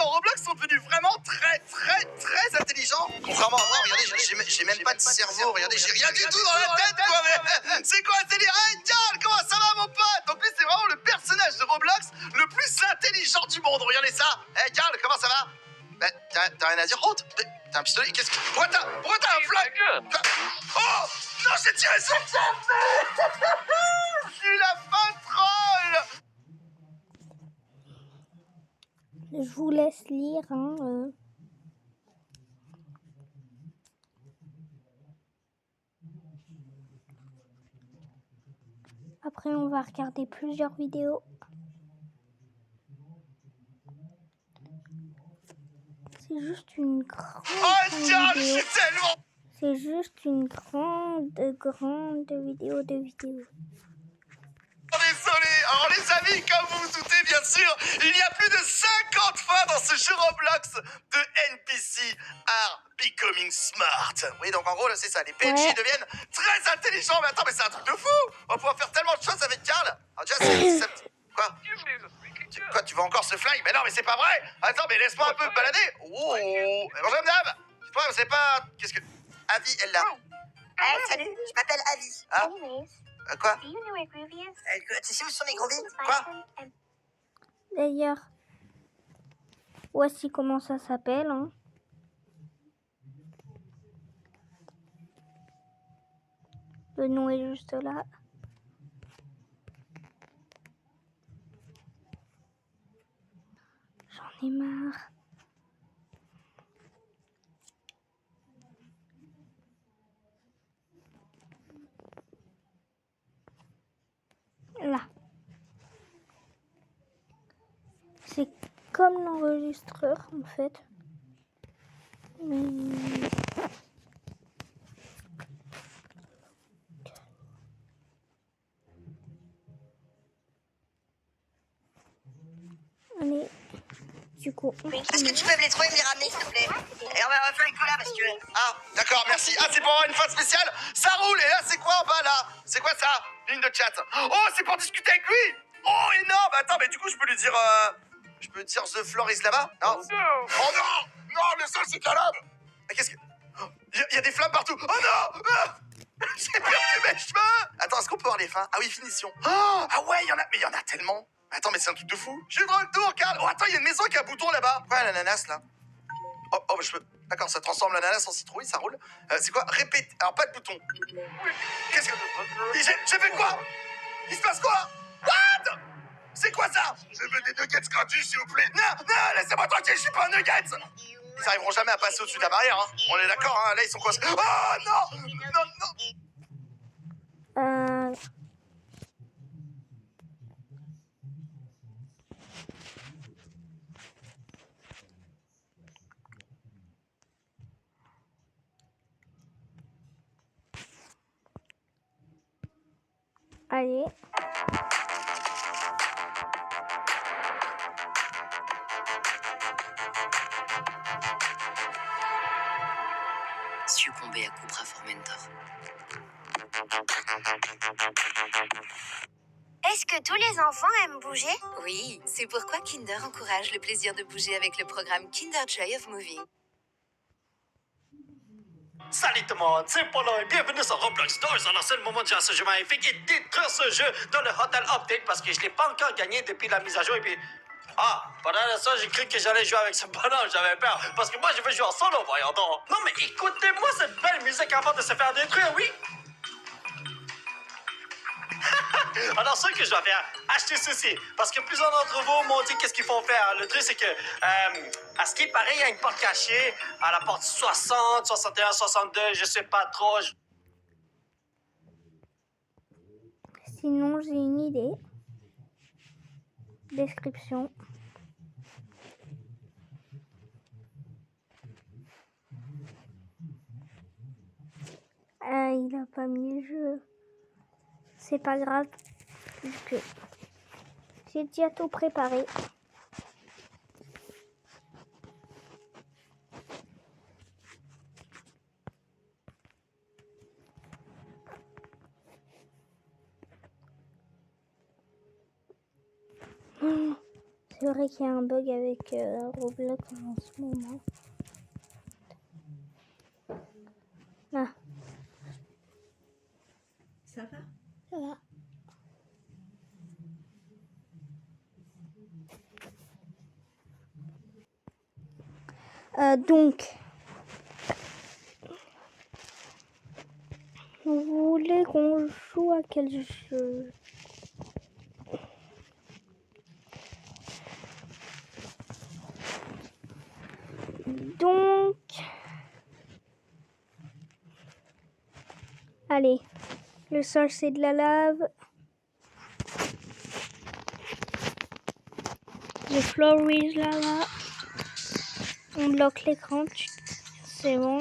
dans Roblox sont devenus vraiment très intelligents. Contrairement à moi, regardez, j'ai même pas de cerveau. Regardez, j'ai rien du tout dans la tête, quoi. Mais c'est quoi, c'est dire, hey, Cal, comment ça va, mon pote? Donc lui, c'est vraiment le personnage de Roblox le plus intelligent du monde. Regardez ça. Hey, Cal, comment ça va? Bah, t'as rien à dire? Oh, t'as un pistolet? Qu'est-ce que... Pourquoi t'as un flingue? Oh! Non, j'ai tiré sur ta tête. Je suis la fin troll. Je vous laisse lire, Après, on va regarder plusieurs vidéos. C'est juste une grande Diable, vidéo. je suis tellement... C'est juste une grande vidéo de vidéos. Désolé. Alors les amis, comme vous vous doutez bien sûr, il y a plus de 50 fois dans ce jeu Roblox de NPC are becoming smart. Oui, donc en gros là c'est ça, les PNJ deviennent très intelligents. Mais attends, mais c'est un truc de fou. On va pouvoir faire tellement de choses avec Carl. Alors déjà c'est... Quoi? Quoi, tu veux encore ce flingue? Mais non, mais c'est pas vrai. Attends, mais laisse-moi un peu me balader. Oh, bonjour madame. Dites-moi, c'est pas... Qu'est-ce que... Avi, elle là. Salut, je m'appelle Avi. Ah, quoi? Tu sais où sont les Groovies? Quoi? D'ailleurs, voici comment ça s'appelle, Le nom est juste là. J'en ai marre. Là. C'est comme l'enregistreur en fait. Mais... Allez. Du coup, Est-ce que tu peux me les trouver et me les ramener, s'il te plaît? Et on va faire une collab, si tu veux. Ah, d'accord, merci. Ah, c'est pour avoir une fin spéciale? Ça roule. Et là, c'est quoi en bas, là? C'est quoi ça? Ligne de chat. Oh, c'est pour discuter avec lui. Oh, énorme. Attends, mais du coup, je peux lui dire... Je peux dire The Floor is là-bas? Non. Oh non. Non, le sol, c'est de la lave. Mais qu'est-ce que... Il y a des flammes partout. Oh non. Ah, j'ai perdu mes cheveux. Attends, est-ce qu'on peut voir les fins? Ah oui, finition. Oh, ah ouais, il y en a... Mais il y en a tellement. Attends, mais c'est un truc de fou. Je suis dans le tour, Carl. Oh, attends, il y a une maison qui a un bouton là-bas. Ouais, l'ananas, là. Oh, je peux... D'accord, ça transforme l'ananas en citrouille, ça roule. C'est quoi? Répéter. Alors, pas de bouton. Qu'est-ce que... J'ai fait quoi? Il se passe quoi? What? C'est quoi ça? Je veux des nuggets gratuits, s'il vous plaît. Non, laissez-moi tranquille, je suis pas un nugget. Ils arriveront jamais à passer au-dessus de la barrière, hein. On est d'accord, hein. Là, ils sont coincés. Oh, non. Allez. Succomber à Cupra Formentor. Est-ce que tous les enfants aiment bouger? Oui, c'est pourquoi Kinder encourage le plaisir de bouger avec le programme Kinder Joy of Moving. Salut tout le monde, c'est Polo et bienvenue sur Roblox Stores. Alors c'est le moment de jouer à ce jeu magnifique et détruire ce jeu dans le Hotel Update parce que je l'ai pas encore gagné depuis la mise à jour et puis... Ah, pendant ça, j'ai cru que j'allais jouer avec ce bonhomme, j'avais peur. Parce que moi, je veux jouer en solo, voyons donc. Non, mais écoutez-moi cette belle musique avant de se faire détruire, oui? Alors, ce que je dois faire, acheter ceci. Parce que plusieurs d'entre vous m'ont dit qu'est-ce qu'il faut faire. Le truc, c'est que, à ce qui paraît, il y a une porte cachée à la porte 60, 61, 62, je sais pas trop. Sinon, j'ai une idée. Description. Il a pas mis le jeu. C'est pas grave, puisque j'ai déjà tout préparé. C'est vrai qu'il y a un bug avec Roblox en ce moment. Ah, Ça va? ça va. Donc, vous voulez qu'on joue à quel jeu? Donc, allez, le sol c'est de la lave. The floor is lava. On bloque l'écran, c'est bon.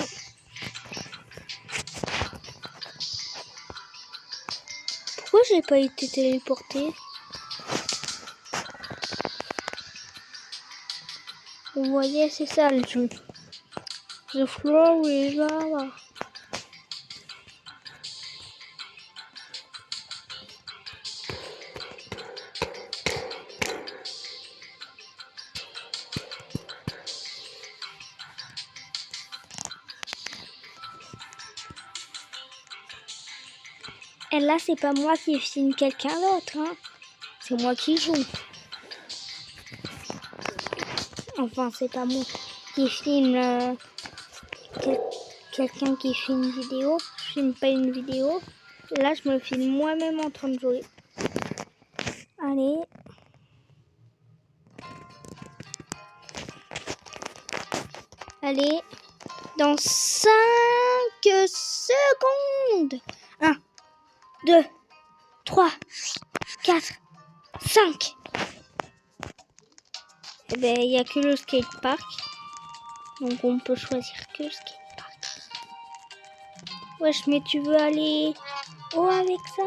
Pourquoi j'ai pas été téléporté? Vous voyez, c'est ça le jeu. The floor is lava. Et là, c'est pas moi qui filme quelqu'un d'autre, hein. C'est moi qui joue. Enfin, c'est pas moi qui filme quelqu'un qui filme une vidéo. Je filme pas une vidéo. Là, je me filme moi-même en train de jouer. Allez. Allez. Dans 5 secondes. 1, 2, 3, 4, 5. Eh ben, il n'y a que le skatepark. Donc, on peut choisir que le skatepark. Wesh, mais tu veux aller haut avec ça?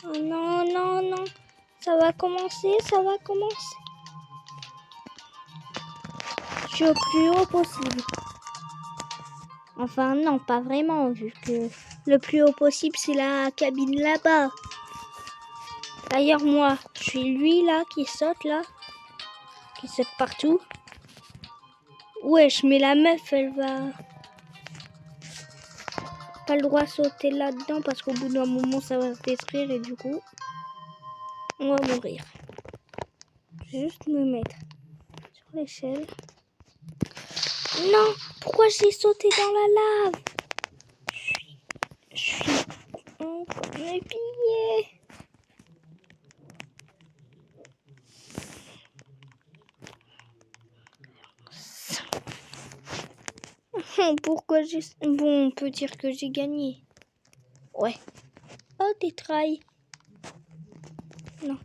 Oh non, non, non. Ça va commencer, ça va commencer. Je suis au plus haut possible. Enfin, non, pas vraiment, vu que le plus haut possible, c'est la cabine là-bas. D'ailleurs, moi, je suis lui, là, qui saute, là. Qui saute partout. Wesh, mais la meuf, elle va... Pas le droit de sauter là-dedans, parce qu'au bout d'un moment, ça va se détruire, et du coup, on va mourir. Je vais juste me mettre sur l'échelle. Non, pourquoi j'ai sauté dans la lave? Je suis épillée. Pourquoi j'ai... Bon, on peut dire que j'ai gagné. Ouais. Oh, des trails. Non.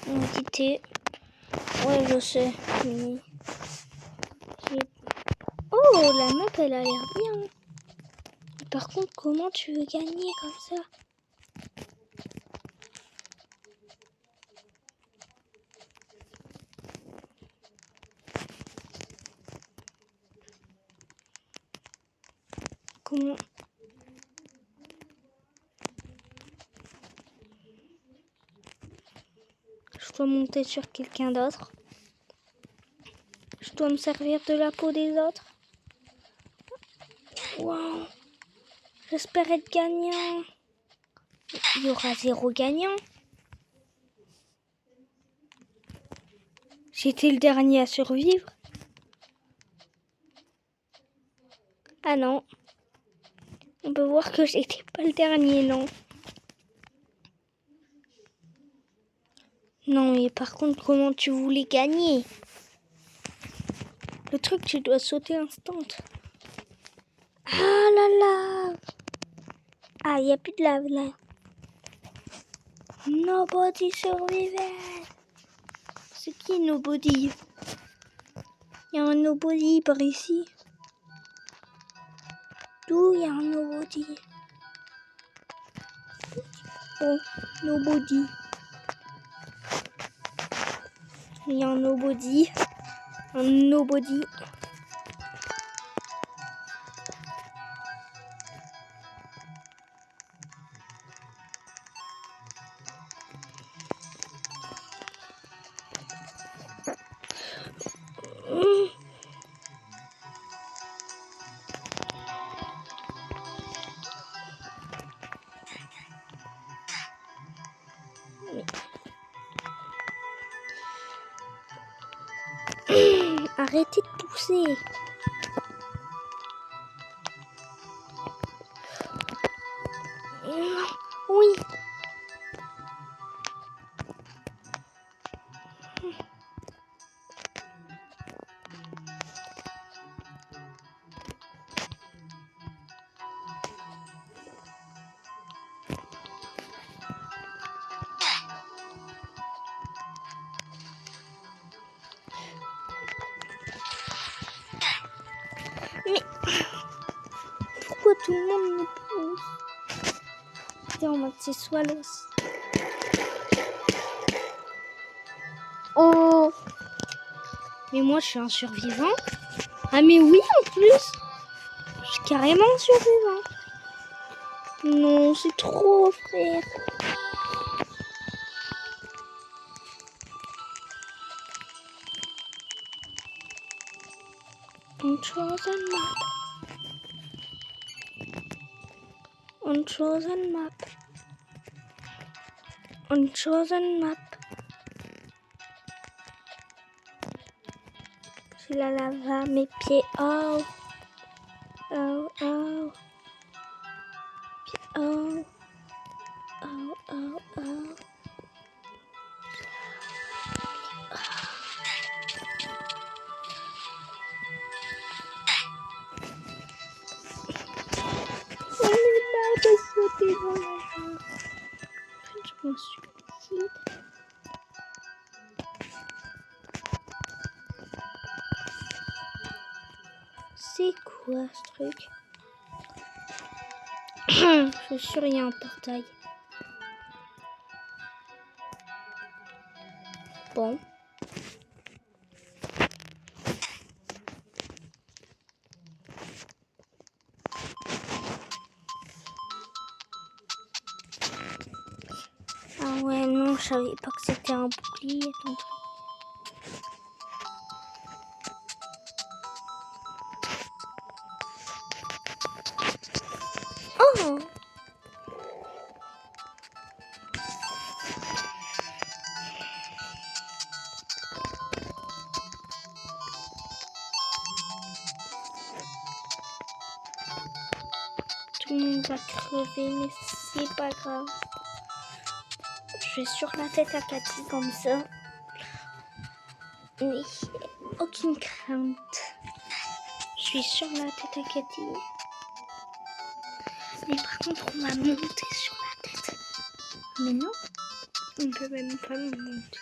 Entité. Ouais, je sais. Mais... Oh, la map, elle a l'air bien. Par contre, comment tu veux gagner comme ça? Comment? Je dois monter sur quelqu'un d'autre. Je dois me servir de la peau des autres. Wow. J'espère être gagnant. Il y aura 0 gagnant. J'étais le dernier à survivre. Ah non. On peut voir que j'étais pas le dernier, non. Non, mais par contre, comment tu voulais gagner? Le truc, tu dois sauter instant. Ah la lave. Ah, il n'y a plus de lave là. Nobody survivait. C'est qui Nobody? Il y a un Nobody par ici. D'où il y a un Nobody? Oh, Nobody. Il y a un Nobody. Un Nobody. Arrêtez de pousser. Oui. Mais pourquoi tout le monde me pousse? Viens, on va c'est Swallows. Oh! Mais moi, je suis un survivant. Ah mais oui, en plus. Je suis carrément un survivant. Non, c'est trop, frère. Unchosen map. Unchosen map. Unchosen map. C'est la lava, mes pieds. Oh. Oh, oh. Oh. Oh, oh, oh. On est là de sauter dans la lave. En fait, je me suicide. C'est quoi ce truc? Je suis sûre il y a un portail. Bon. Ah ouais, non, je savais pas que c'était un bouclier, ton truc. Oh! Tout le monde va crever, mais c'est pas grave. Je vais sur la tête à Cathy comme ça. Mais aucune crainte. Je suis sur la tête à Cathy. Mais par contre, on va monter sur la tête. Mais non, on peut même pas monter.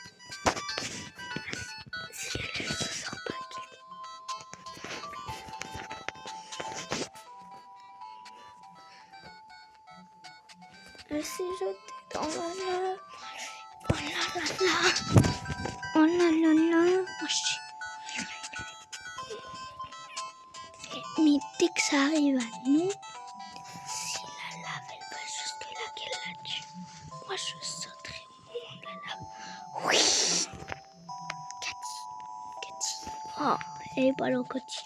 Si elle se sort pas, Cathy. Elle s'est jetée dans la lave. Oh là là là. Oh là là là. Moi, mais dès que ça arrive à nous, si la lave elle va jusque là qu'elle la tue, moi je sauterai au moment de la lave. Oui. Cathy. Oh, elle est pas là, Cathy.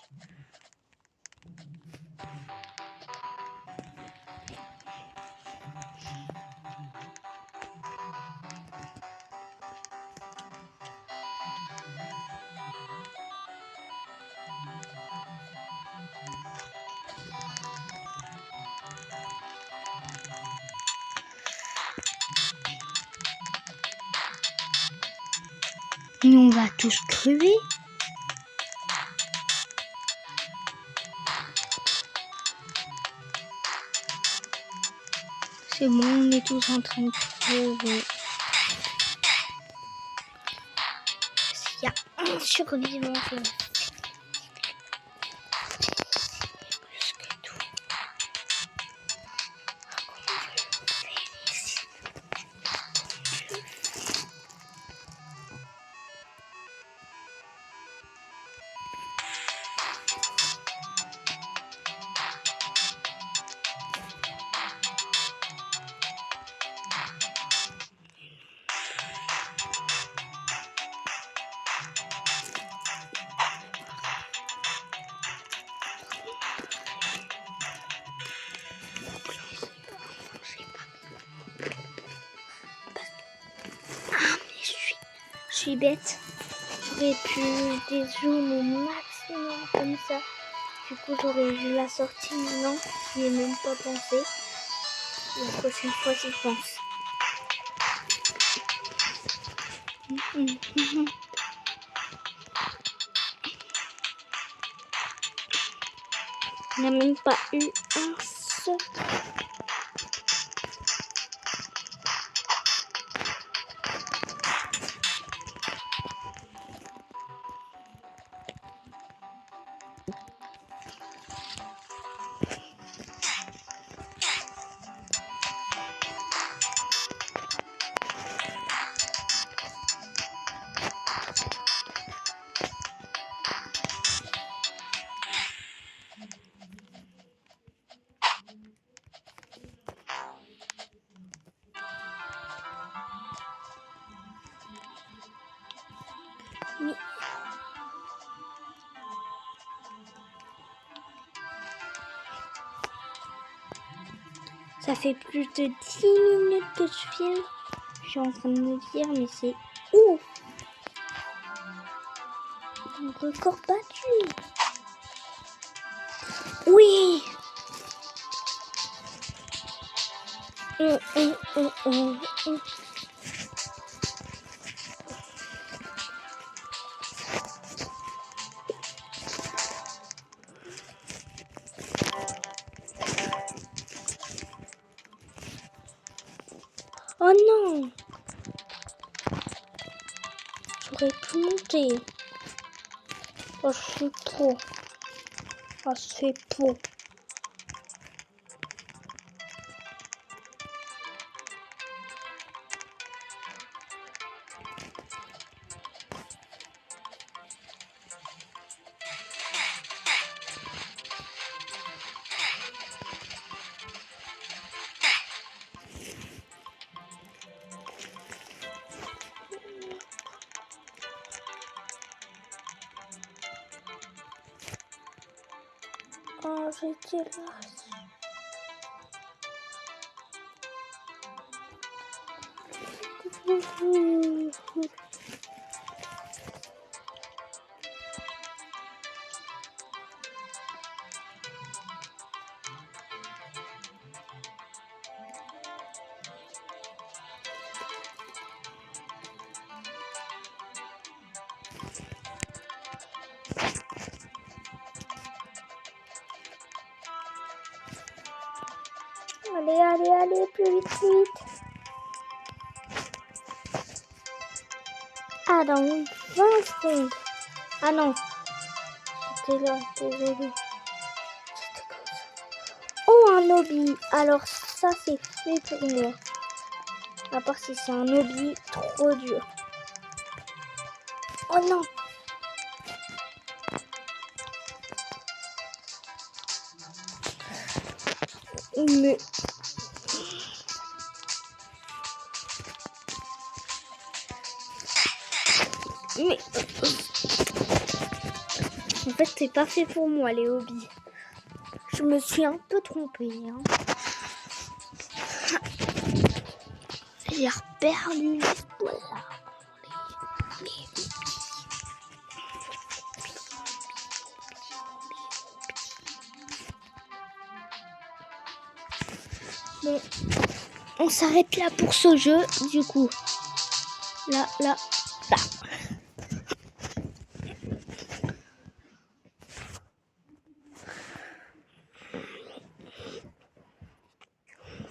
Mais on va tous crever. C'est bon, on est tous en train de crever. S'il y a un survivant, plus que tout. Je suis bête. j'aurais pu dézoom au maximum comme ça. Du coup, j'aurais vu la sortie, mais non, j'y ai même pas pensé. La prochaine fois, j'y pense. Il n'y a même pas eu un seul. Mais ça fait plus de 10 minutes que je filme. Je suis en train de me dire, mais c'est ouf! Un record battu! Oui! Hum. Oh non! J'aurais pu monter. Oh, je suis trop. Oh, c'est beau. Oh, j'étais là. Allez, plus vite. Ah, dans 20 secondes. Ah non, c'était là, désolé. Oh, un hobby. Alors ça, c'est fait pour moi. À part si c'est un hobby trop dur. Oh non. Mais... En fait, c'est pas fait pour moi, les hobbies. Je me suis un peu trompée. Hein. J'ai perdu l'espoir. Bon, on s'arrête là pour ce jeu, du coup. Là.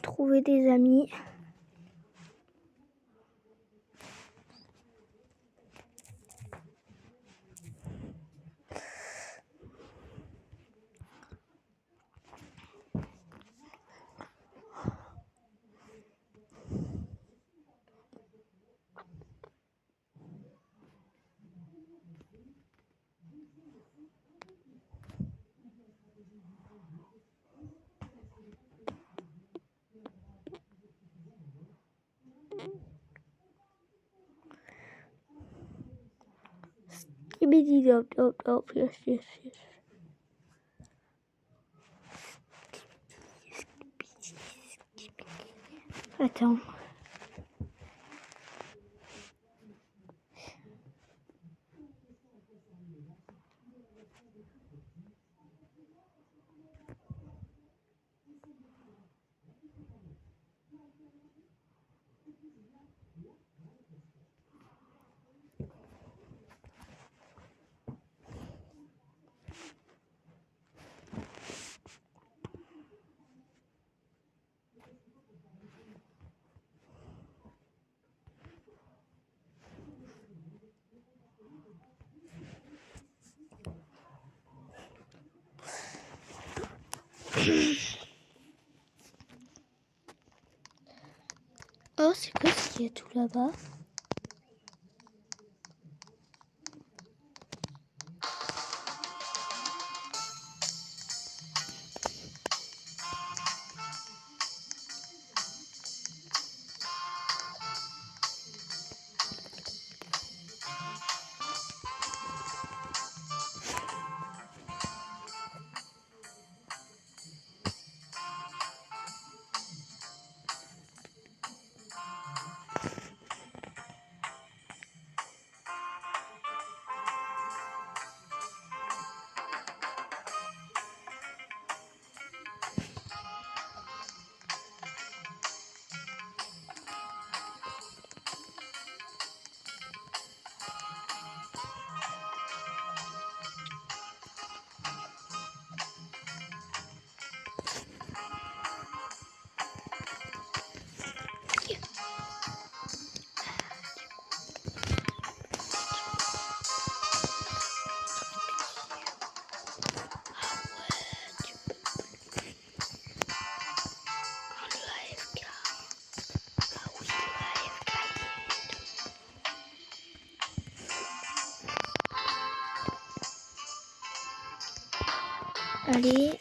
Trouver des amis. Yes. Attends. Oh, c'est quoi ce qu'il y a tout là-bas? Allez.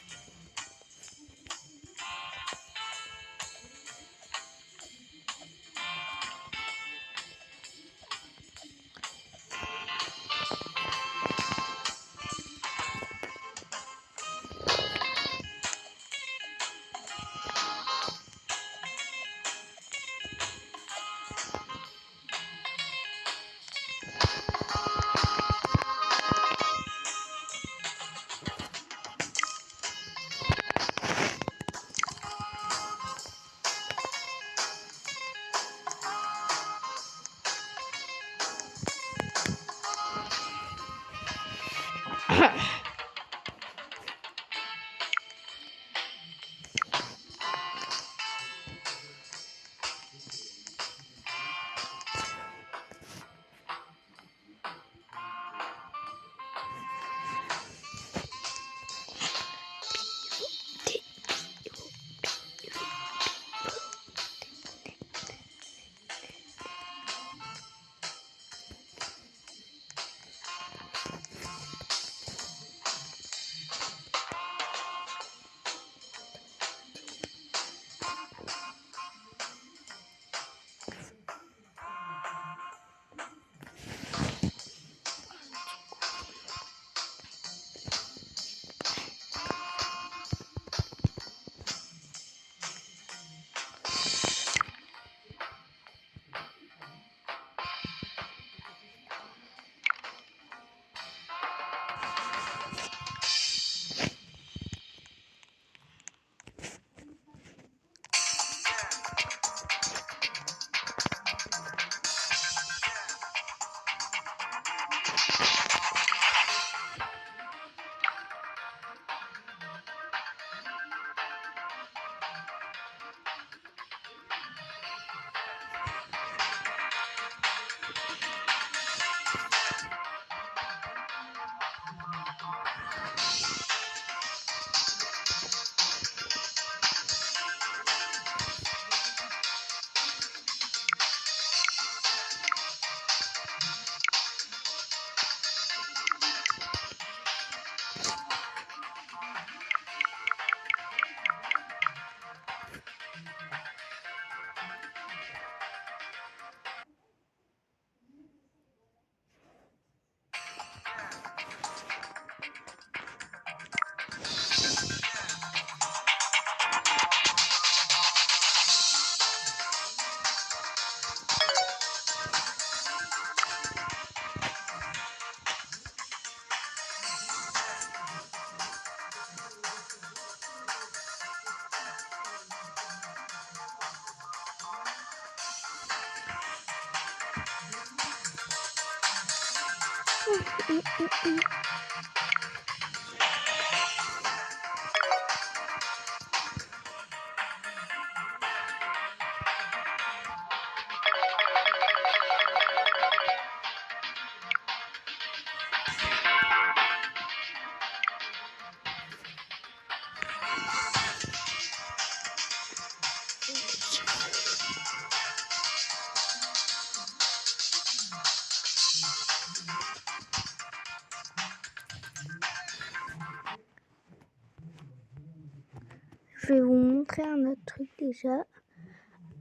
Je vais vous montrer un autre truc déjà.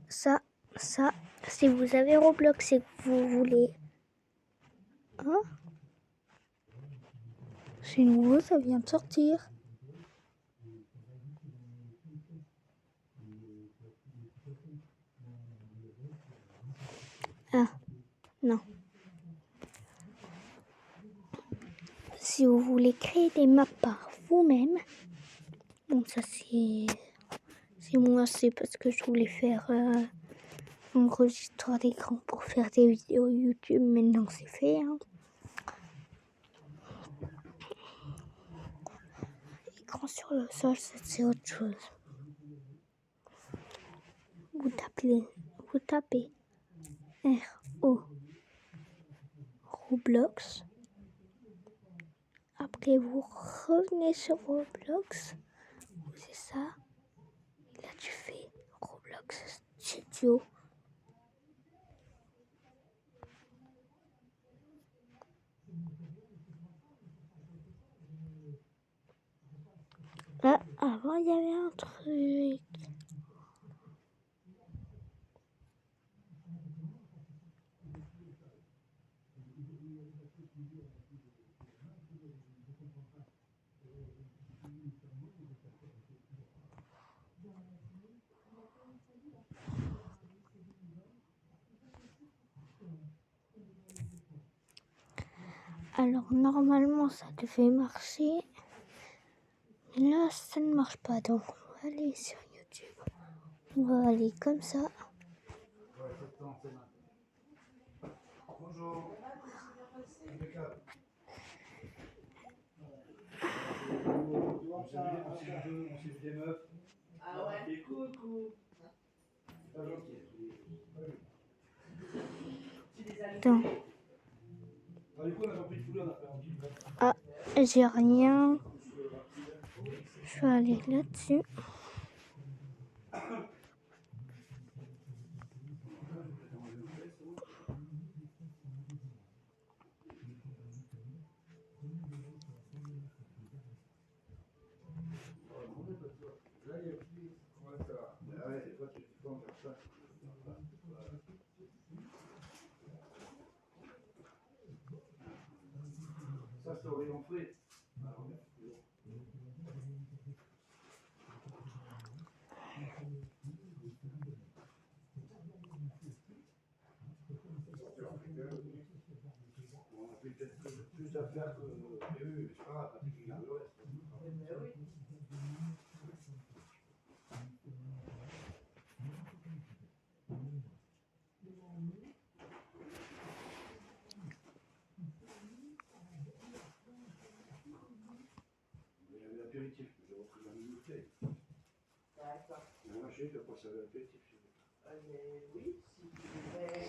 Ça, si vous avez Roblox et que vous voulez... Hein? C'est nouveau, ça vient de sortir. Ah, non. Si vous voulez créer des maps par vous-même, bon ça c'est moi, c'est parce que je voulais faire un enregistreur d'écran pour faire des vidéos YouTube, maintenant c'est fait. Hein. Écran sur le sol, c'est autre chose. Vous tapez R-O Roblox. Après vous revenez sur Roblox. C'est ça. Et là tu fais Roblox Studio. Là, avant il y avait un truc. Alors normalement ça devait marcher. Mais là ça ne marche pas. Donc on va aller sur YouTube. On va aller comme ça. Bonjour. On s'est vu des meufs. Ah ouais. Et coucou. Donc. Ah, j'ai rien. Je vais aller là-dessus. Ça, c'est au rayon frais. On a fait peut-être plus d'affaires que prévu, mais c'est pas grave, parce qu'il garde le reste. Il y avait l'apéritif, que j'ai repris dans le bouteille. D'accord. Il m'a lâché, il a passé à l'apéritif. Oui, si tu voudrais,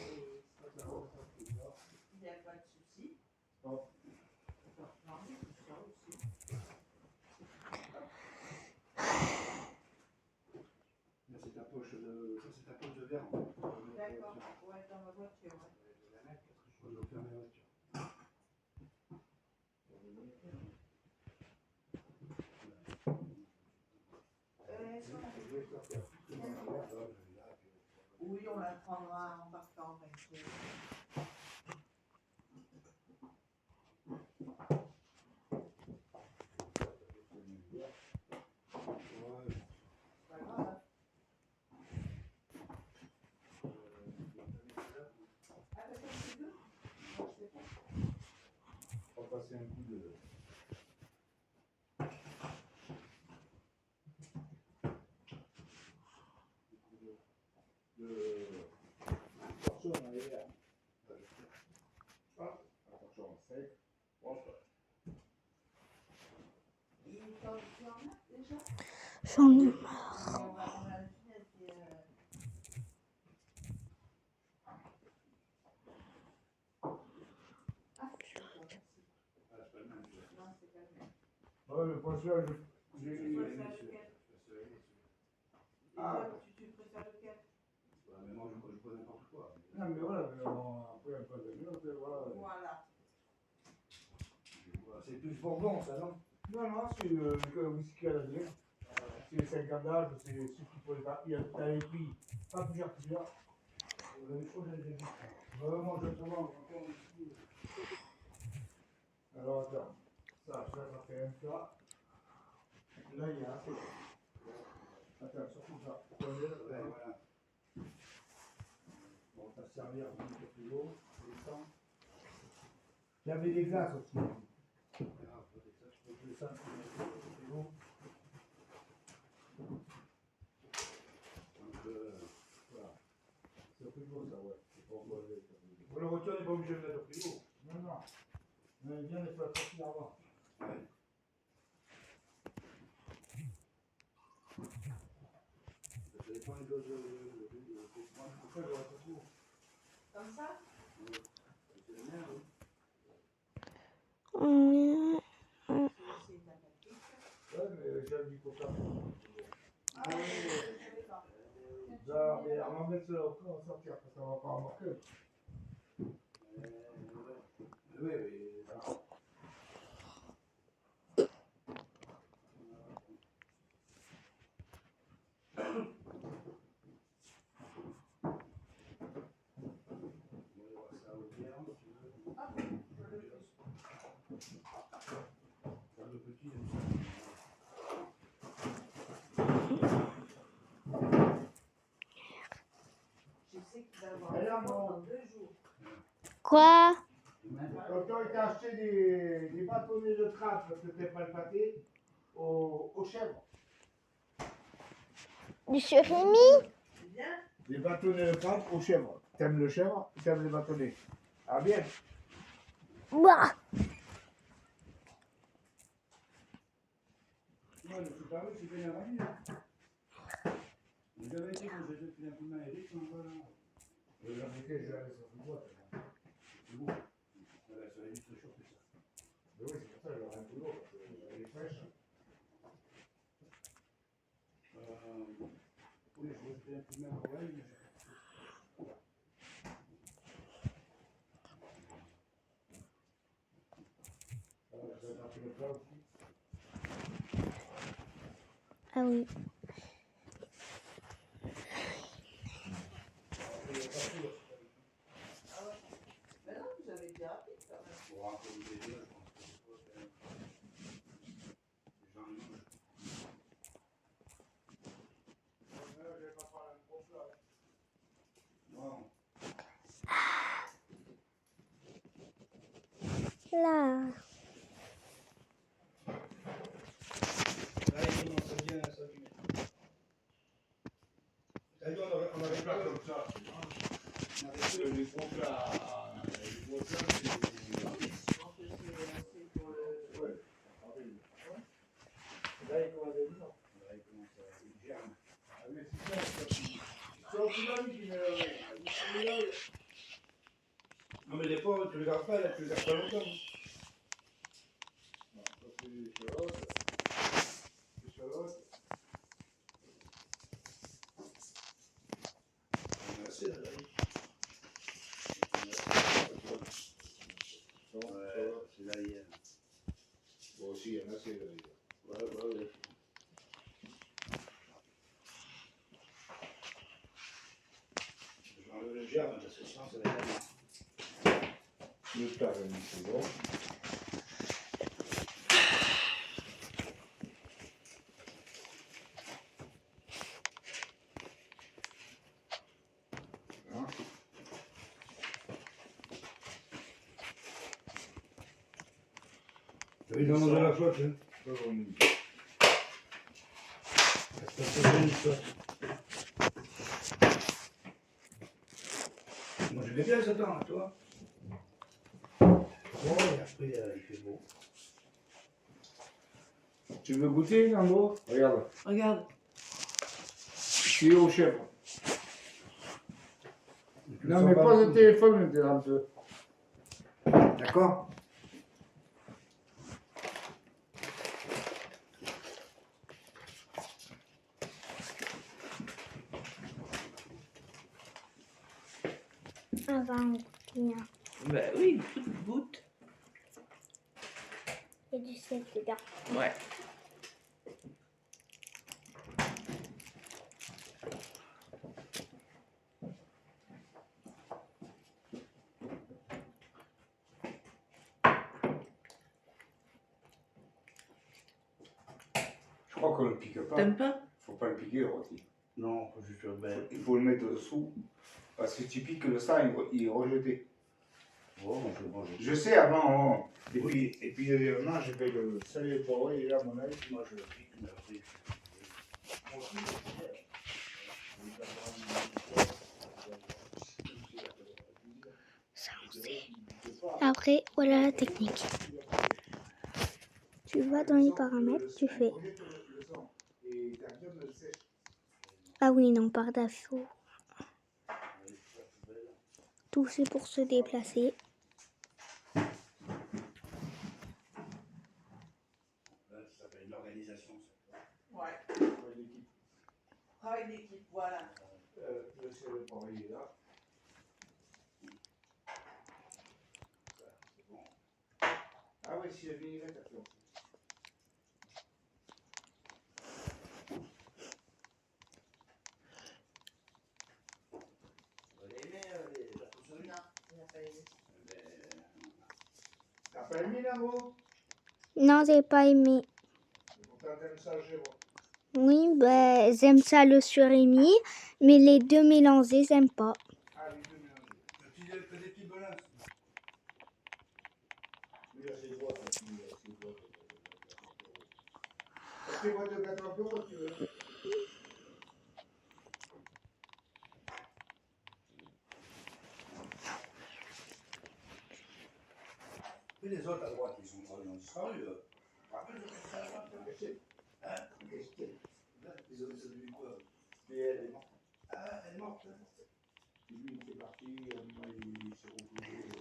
il n'y a pas de souci. Oh. Ça, c'est ta poche de verre. D'accord, ouais, dans ma voiture. Ouais. Je vais fermer la voiture. Oui, on la prendra en partant. On va passer un coup de... torchon en arrière. Ah, un torchon en sec. J'en ai marre. Ouais, le poisson, Ah, Tu préfères lequel? mais moi, je pose n'importe quoi. Non, mais voilà, mais après, un peu de minutes, voilà. Voilà. C'est plus Bourbon, ça, non? Non, non, c'est le whisky à la bière. c'est les 50 d'âge, c'est ceux qui font les prix, pas plusieurs. Les choses, elles existent. Vraiment, je te vois encore ici. Alors attends, ça fait un plat. Là, il y a assez. Attends, surtout ça. Ouais, voilà. Bon, on va servir un peu plus haut. Il y avait des glaces aussi. Je peux descendre un peu plus haut. Donc, voilà. C'est au frigo, ça, ouais. C'est pas encore levé. Pour le retour, on n'est pas obligé de mettre au frigo. Non, non. On aime bien les plats sortis avant. Ouais. Ça dépend des doses pourquoi je reste au four. Comme ça? C'est le mien, oui. C'est de la pâtisserie. Ouais, mais j'aime du coca. Ah oui, je savais pas. Non, mais on va mettre ça au fond, on va sortir, parce qu'on va pas en marquer. Oui, oui. Je sais qu'il va avoir un enfant dans 2 jours. Quoi? Tonton, il t'a acheté des bâtonnets de trappe parce que t'es pas le pâté aux chèvres. Du surimi? C'est bien? Des bâtonnets de trappe aux chèvres. T'aimes le chèvre, t'aimes les bâtonnets. Ah bien. Bah. Ouais, le super riche, c'est bien la vie. Vous avez été quand j'ai fait un coup de main à Eric, on va là. La briquette, je l'avais sur une boîte. C'est bon. Voilà, ça va vite réchauffer ça. Mais oui, c'est pour ça que j'aurai un peu d'eau, parce qu'elle est fraîche. Oui, je vais faire un coup de main pour elle, mais voilà, je vais attraper le plat aussi. Ah oui. Mais non, vous avez été rapide quand même. Pour un peu de déjeuner, je pense que c'est pas les gens ils mangent. Je vais pas faire un gros plat. Non. Là. Là, il commence bien à s'abîmer. Là, on avait pas comme ça. On avait fait les gros plats. Les gros plats, c'est... Je pense que c'est assez pour le... Ouais. Là, il commence à dire. Là, il commence à germe. Ah, mais c'est ça, c'est au final qui met... Non, mais les pauvres, tu les gardes pas, là, tu les gardes pas longtemps. Non, ça, c'est les chalotes. Les chalotes. On a assez, là, ouais, c'est là, hier. Bon, aussi, il y en a assez, là, hier. Ouais. J'enlève le germe, parce que sinon, ça va être le plat, c'est bon. Hein? Ils en ont de la flotte, hein. Moi j'aimais bien ce temps, toi. Oh, et après il fait beau. Tu veux goûter, Nambo? Regarde. Regarde. Tu es au chèvre. Non, mais pas le téléphone, t'es un peu. D'accord? Avant, bien. Ben oui, goûte. Il y a du sel dedans. Ouais. faut qu'on le pique pas. T'aimes pas? Faut pas le piquer le rôti. Non, faut juste le mettre. Il faut le mettre dessous. Parce que tu piques le sang, il est rejeté. Oh, moi je mange. Je sais avant. Et puis non, j'ai fait le sel et le poivre et là, à mon avis, Moi je le pique, mais après. Ça, on sait. Après, voilà la technique. Tu vas dans les paramètres, tu fais. Ah oui, non, par défaut. Tout c'est pour se déplacer. Ça s'appelle une organisation. Ouais. Travail d'équipe, voilà. Le sel et le poivre, il est là. C'est bon. Ah oui, si la vinaigrette, attends. Vous avez aimé la potion? Non, il n'a pas aimé. T'as pas aimé là, gros? Non, j'ai pas aimé. Pourtant, t'aimes ça, je sais pas. Oui, ben, j'aime ça le surimi, mais les deux mélangés, j'aime pas. Ah, les deux mélangés. Fais des petits bonhommes. Oui, là, c'est le bois, ça, c'est le bois. C'est quoi de 80 euros, tu veux? Et les autres à droite, ils ont disparu. Rappelle de ça à droite. Hein? Les autres, ça devient quoi? Et elle est morte. Ah, elle est morte. Lui, il était parti, moi, il s'est retrouvé.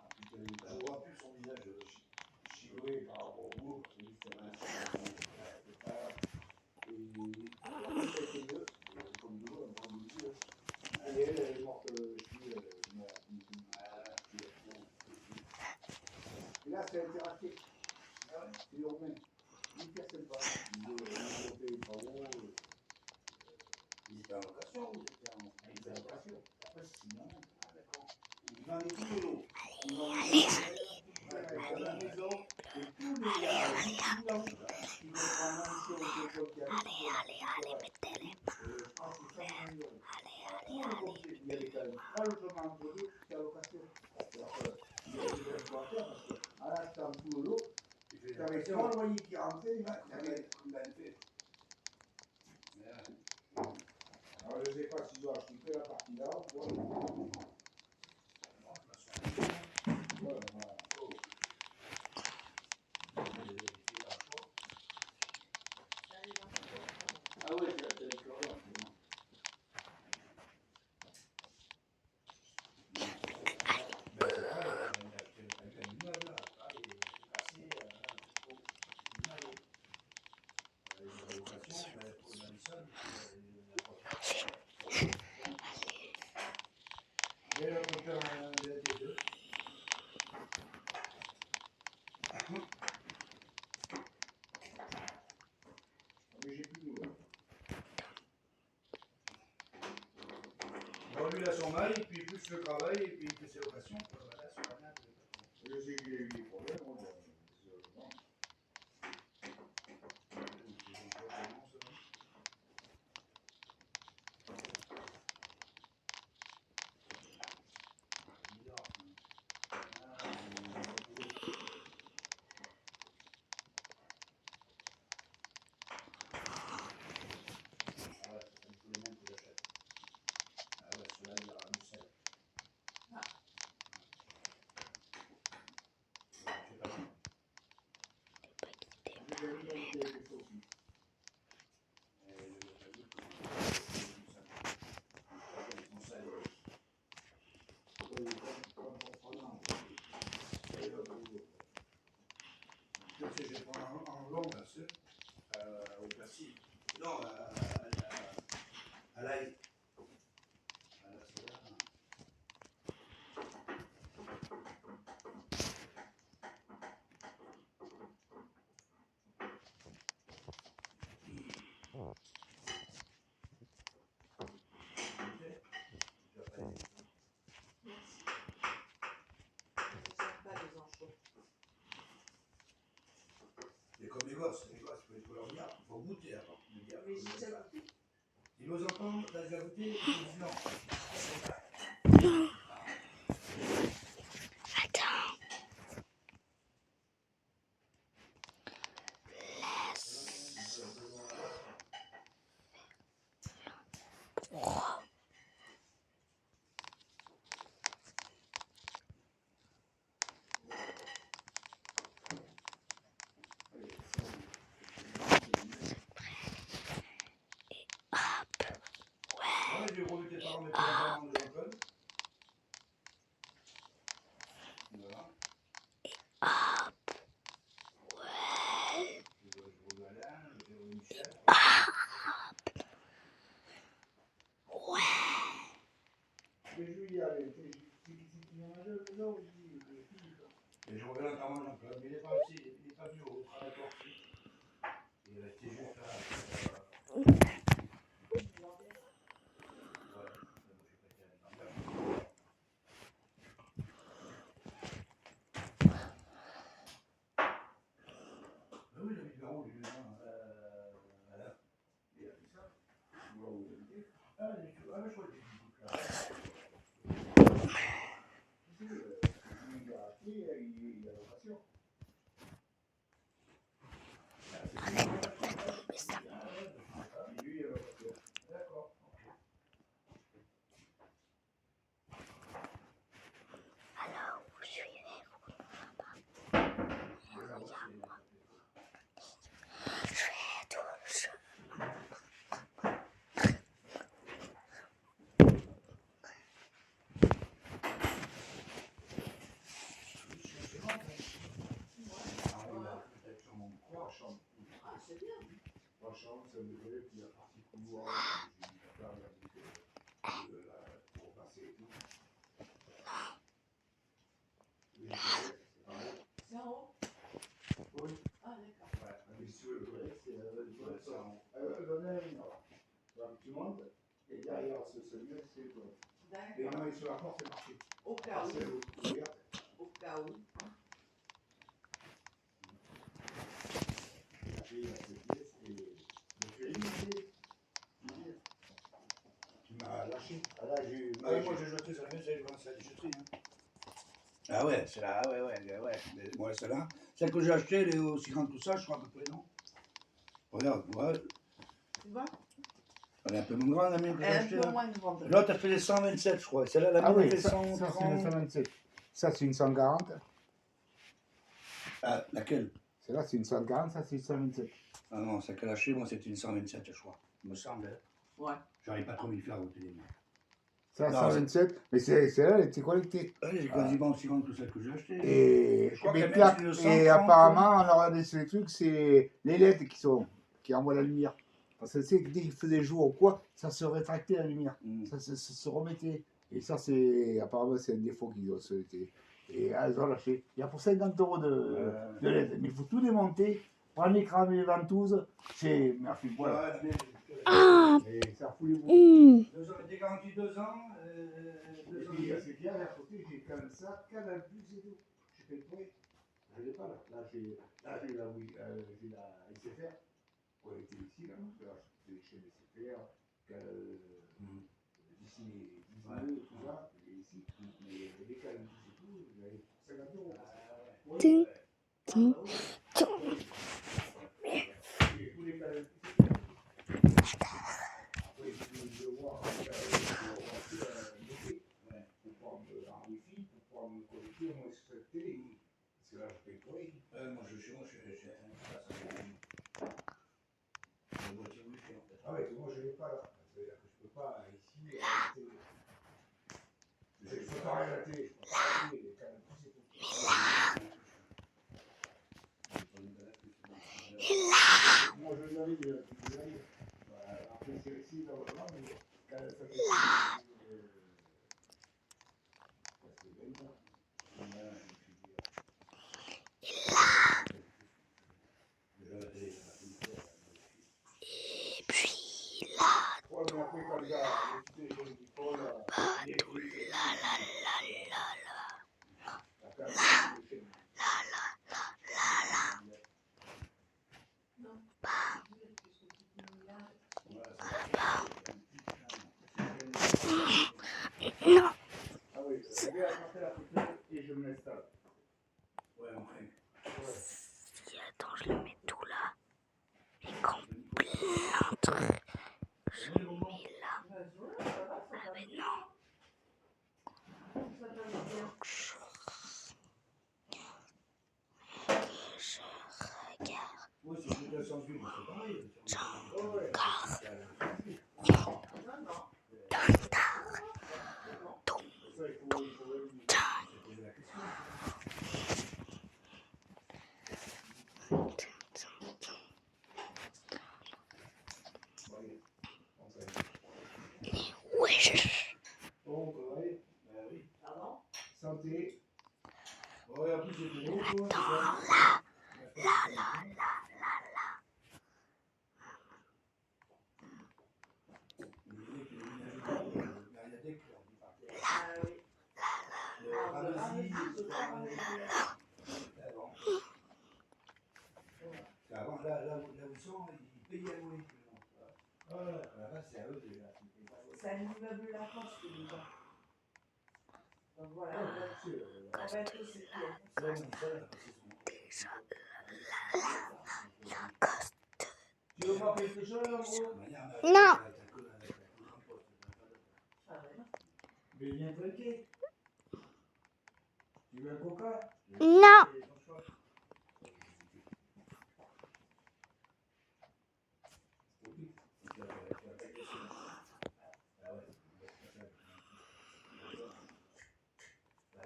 Ah, putain, Je vois plus son visage. oui, par rapport au bout, parce que lui, c'était un et c'était deux, comme nous, on prend deux. Et elle est morte, et là, c'est interactif. C'est urbain. Une personne pas. Ils ont fait les travaux. Ils étaient en location ou ils étaient en Location. Après, c'est une année. Ah, d'accord. Ils vendaient tout le lot. Ils ont mis la maison et tous les clients qui vont prendre un sur le téléphone. Allez, mettez les mains. Je pense que 120 €. Il y a des cas, 3 logements entre deux, c'est la location. Alors, il y a des exploiteurs parce que, à l'instant, tout le lot, tu avais 3 loyers qui rentraient, il m'a fait. Alors, je ne sais pas s'ils ont acheté que la partie là ou quoi. Voilà, voilà. Ah ouais, c'est le chlore, Lui, il a son mal, et puis plus le travail, et puis plus ses locations. Voilà, c'est pas mal. Je sais qu'il a eu des problèmes. Je vais prendre en long, là, au Persil. Non, à l'ail. Pas les anchois. Et comme les gosses, il faut leur dire, il faut goûter avant. Ils osent entendre, t'as déjà goûté, ils disent non. Attends. Ouais, j'ai revu tes parents, mais tes parents de Jean-Claude. Voilà. Je revu Alain, je revu Michel. Et je reviens l'enterrement de Jean-Claude, mais il n'est pas ici, il n'est pas venu au travail porté. Il est resté juste là. Oui, il habite là-haut, lui, voilà. Il a fait ça. Ah, je crois qu'il Alors, vous suivez, je vais tout le jeu. Tu montes, et derrière ce mur, c'est toi. Et non, et sur la porte, c'est marqué. Au cas où. C'est ouverte. Au cas où. Tu m'as lâché. Ah, là, moi, j'ai jeté sur la maison, j'ai commencé à déchetterie. Ah ouais, c'est là, ouais. Mais moi, celle-là, celle que j'ai achetée, elle est aussi grande que ça, je crois à peu près, non? Regarde, ouais. Tu vois? Elle est un peu moins grande, la mienne que j'ai Elle est un achetée. peu Là. moins grande. L'autre, elle fait les 127, je crois. Celle-là, la Ah mienne, oui, elle fait ça c'est 130. une 127. Ça c'est une 140. Ah, laquelle? Celle-là c'est une 140, ça c'est une 127. Ah non, celle qu'elle a achetée, moi, c'était une 127, je crois. Il me semble. Hein. Ouais. J'arrive pas trop à m'y faire au téléphone. Ça Non, 127, mais celle-là elle était collectée. Elle est quasiment aussi grande que celle que j'ai achetée. Et, Je crois mais qu'elle clac, met le et 130, apparemment, on a regardé sur les trucs, c'est les LED qui envoient la lumière. Parce que c'est que dès qu'il faisait jour ou quoi, ça se rétractait la lumière. Ça se remettait. Et ça, apparemment, c'est un défaut qu'ils ont souhaité. Et elles ont lâché. Il y a pour 50 € de LED. Mais il faut tout démonter, prendre l'écran des ventouses, c'est. Merci, voilà. Ah, Et ça fout les bouts. Des garanties 2 ans. Et puis, c'est clair, à côté, j'ai quand même ça, Canal Plus et tout. J'ai fait le prêt. Je l'ai pas là. Là, j'ai la SFR. Pour être ici, là. J'ai les chaînes SFR, Disney, tout ça. Et ici. Mais les Canal Plus et tout, j'avais 50 €. ting, ting, ting. Et tous les Canal Plus et tout. Après, je vais voir. Pour pouvoir me en Wi-Fi, pour pouvoir me connecter moi sur cette télé. Parce que là, je paye pour rien. Moi, chez moi, je suis un boîtier Wi-Fi, en fait. Ah ouais, moi je l'ai pas là. C'est-à-dire que je peux pas ici à la télé. Je peux pas regarder la télé, je peux pas regarder les canaux plus et tout. Moi je l'avais déjà, tu l'avais. Après c'est ici normalement, mais quand ça fait ça fait 20 ans. Et puis là, Ouais, mais après quand il y a les téléphones qui font là, il y a sans huile, c'est pareil. Wesh. Oh, ouais, bah oui. Santé. Ouais, en plus, c'est de l'eau, toi. Avant, là où ils sont, ils payaient à louer. Là, c'est à eux déjà. C'est un immeuble La Poste déjà. Donc voilà, on va être aussi Tu veux pas payer quelque chose, en gros? Non. Mais viens trinquer. Tu veux un coca? Non.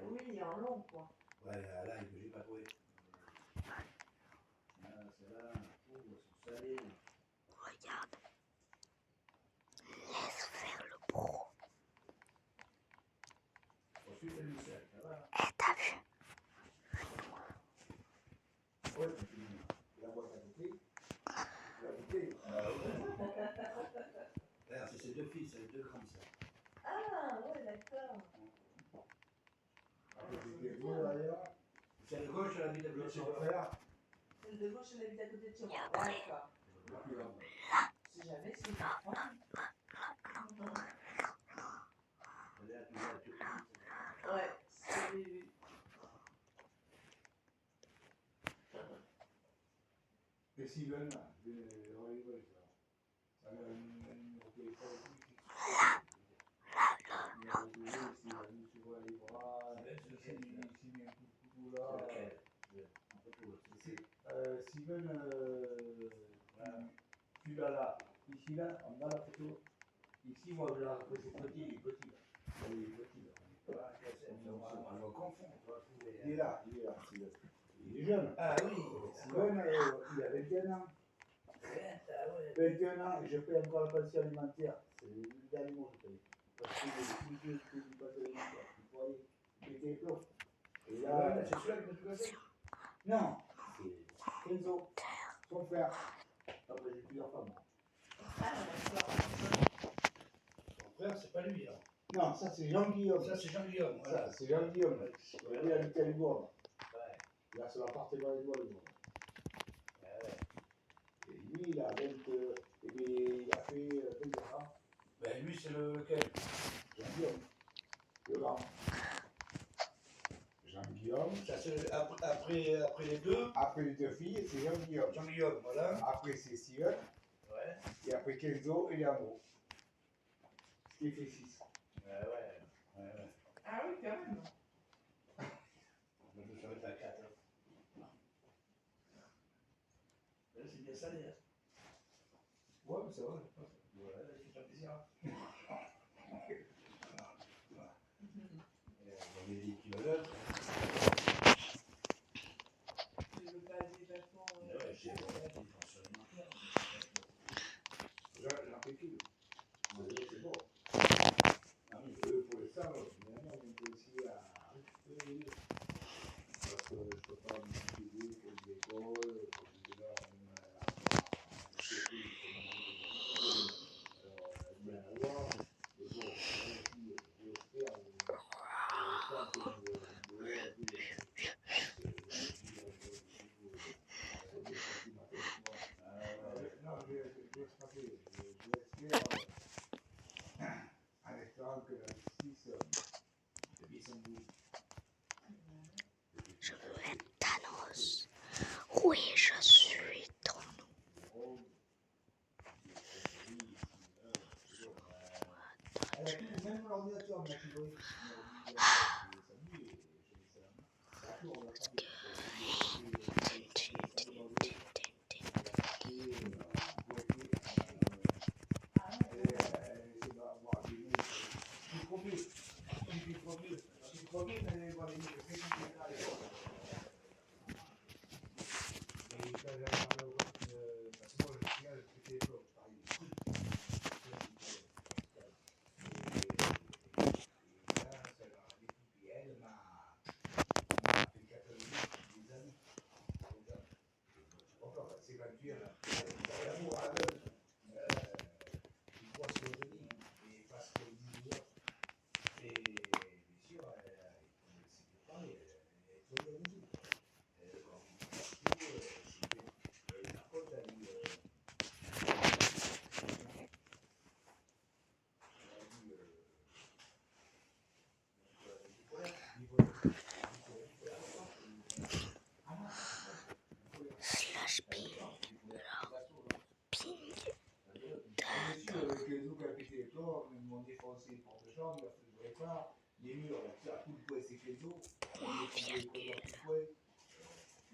Oui, en long quoi. Ouais, là, j'ai pas trouvé. Ah, celle-là, c'est salé. Regarde. Laisse faire le pro. Ensuite, elle lui sert, ça va. Eh, t'as vu? Ouais, la boîte à goûter. La bouteille. Ah ouais. Regarde, c'est ses deux filles, c'est les deux grandes sœurs. Ah ouais, d'accord. Celle de gauche, elle habite à côté de son frère. Celle de gauche, elle habite à côté de chez moi. D'accord. Si jamais c'est une femme. Ouais, c'est lui. Et Steven, là, on rigole, ça. Ça a un numéro de téléphone Steven, tu l'as là. Ici, là, en bas, la photo. Ici, moi, je l'ai c'est petit, il est petit, là. Il est petit, là. On le confond. Il est là, Steven. Il est jeune. Ah oui. Steven, il a 21 ans. 21 ans, et je paye encore la pension alimentaire. C'est le dernier mot que je paye. Parce que les filles que je paye alimentaire, vous voyez, pété les plombs. Et là, c'est celui-là qui m'a tout cassé? Non, c'est Kenzo, son frère. Après, j'ai plusieurs femmes. Son frère, c'est pas lui, hein. Non, ça c'est Jean-Guillaume. Ça c'est Jean-Guillaume, voilà. Ça c'est Jean-Guillaume. Il habite à Libourne. Ouais. Il a son appartement à Libourne. Et lui, il a 20, et puis, il a fait 20 ans. Ben lui, c'est lequel? Jean-Guillaume. Le grand. Jean-Guillaume. Ça c'est après les deux? Après les deux filles, c'est Jean-Guillaume. Jean-Guillaume, voilà. Après c'est Steven. Ouais. Et après Kenzo et Léandro. Ce qui fait 6. Ouais. Ah oui, quand même. Je serais à 4. C'est bien salé, hein. Ouais, mais ça va. Ouais, c'est pas plaisir. On est des kilomètres. Tu veux pas des bâtons Ouais, j'ai des pensions alimentaires. J'en fais plus. C'est bon. Ah oui, pour les femmes, finalement, on est aussi à récupérer. Parce que je ne peux pas m'utiliser pour l'école, pour les gens, en espérant que la justice son bout. Je veux être Thanos. Oui, je suis Thanos. Même l'ordinateur m'a figuré. Slash ping. Ping.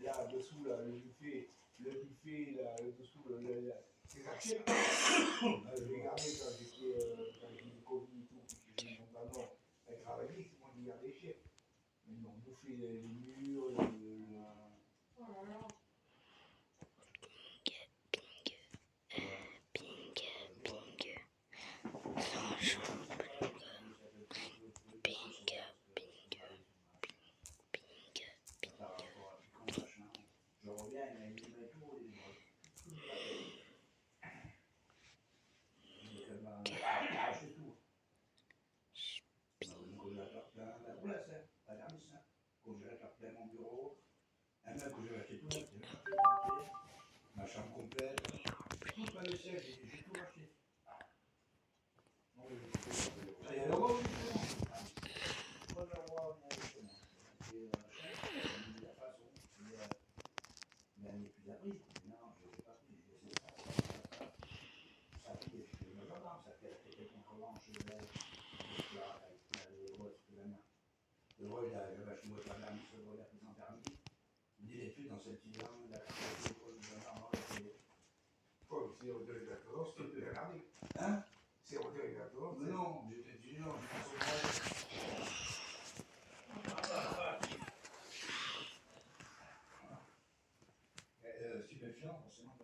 Là, dessous, là, le buffet, là, le dessous, c'est ça. Je l'ai gardé quand j'ai le Covid et tout, puis j'ai eu mon ballon à travailler, c'est moi qui garde les chiens. Ils m'ont bouffé les murs, je reviens, il m'a mis tout, c'est tout. Congélateur plein, la roulasse, pas d'armis, congélateur plein mon bureau, un même congélateur tout neuf, ma chambre complète, tout pas le siège, j'ai tout racheté. Il y a le roi, justement. Pas le roi, justement. C'est la façon, il a mis plus d'abri. Non, je ne l'ai pas pris, je l'ai laissé ça. Ça fait, je suis le gendarme, ça fait quelqu'un comment je vais. Le roi, il a vachement de permis, le roi, il a pris son permis. Il dit l'étude dans cette île-là, il a fait l'école du gendarme, quoi, c'est au directeur, c'était regardé. Hein? C'est au directeur. Non, j'étais junior, stupéfiant, forcément.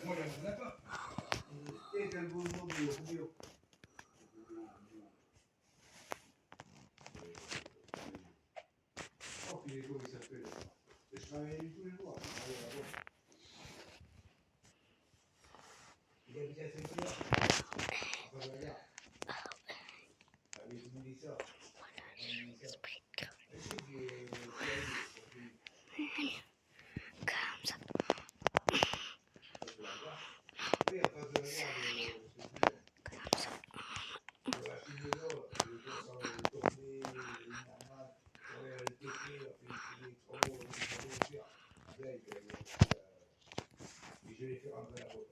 Moi, je ne pas. Et quel beau nom de bio. Oh, puis les jours, il s'appelle. Je travaillais tous les jours. Il habitait à Saint-Pierre. Enfin, la gare. Avec tout le monde dit ça. Je l'ai fait rentrer la boîte.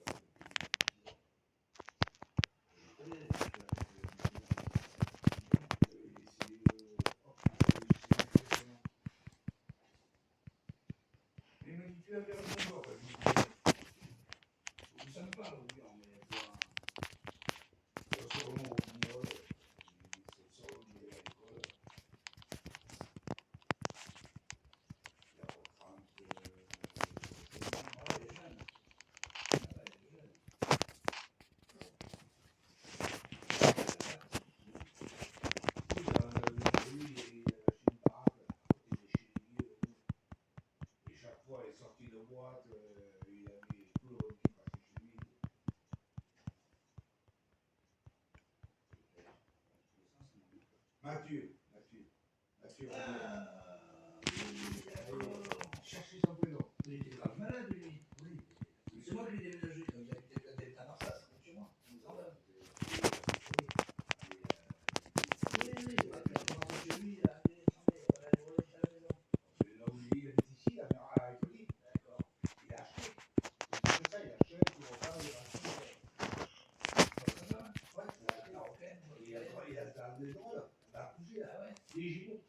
Il m'a dit, tu vas faire le bonjour. Ça me parle, oui, mais c'est vraiment au final, c'est ça, on est à l'école. Il y a 30, voilà, les jeunes. Et chaque fois, il est sorti de boîte, il avait tout le monde qui passait chez lui. Mathieu. Cherchez son prénom. Il était grave malade, lui. Oui. C'est moi qui l'ai déménagé quand il habitait à Marseille, c'est chez moi. Oui, il a commencé chez lui, il a là où lui, il habite ici, la mère à Écoli. D'accord. Il a acheté. C'est ça, il a acheté, il a acheté. Ouais, il a dans les droits, là, dans la couche, là, ouais. Les gilets.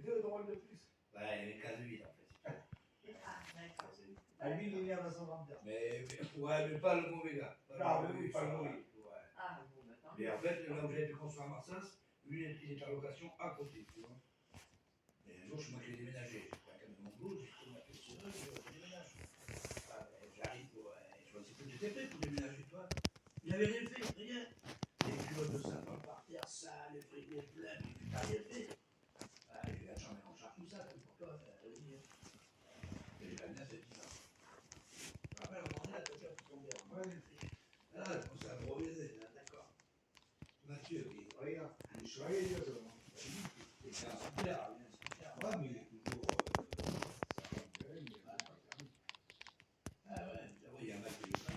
Deux lui, il est né à 121. Ouais, mais pas le mauvais gars. Pas le mauvais. Ouais. Ah, bon, bah, tant Mais mieux. en fait, là où j'ai été construit à Marsens, lui, il est en location à côté, tu vois. Et un jour, je m'en vais déménager. Je prends quand même mon boulot, j'ai pris ma question, je déménage. J'arrive, je ne sais plus, j'étais prêt pour déménager, tu vois. Il n'avait rien fait, rien. Les culottes de sapin par terre, sales, les frigo pleins, mais tu n'as rien fait. J'ai la chambre en charge, tout ça, comme pour toi, vas-y. Et j'ai amené à cette fille-là. Je me rappelle, on est à toucher à tout tomber. Ouais, les filles. Ah, je commence à me revenir, d'accord. Mathieu, il regarde, il est choyé, il est c'est un super, ouais, mais il est toujours. Ah ouais, il y a un mec qui est pas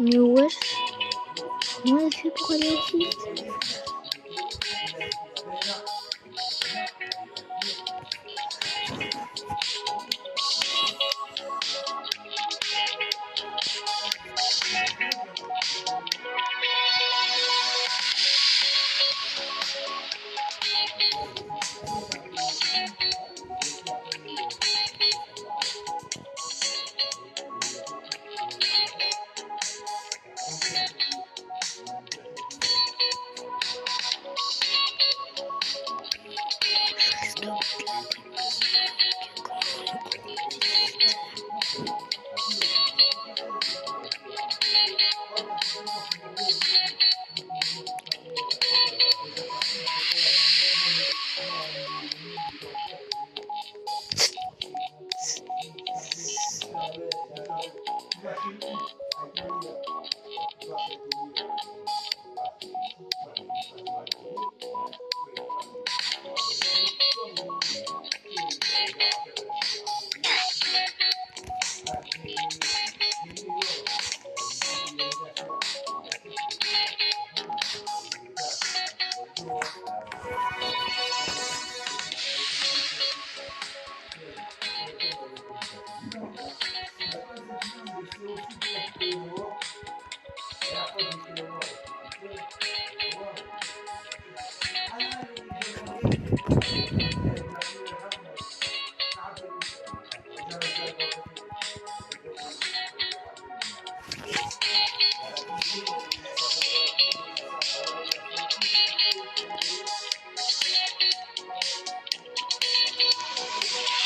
Mais wesh, comment elle fait pour aller aussi vite?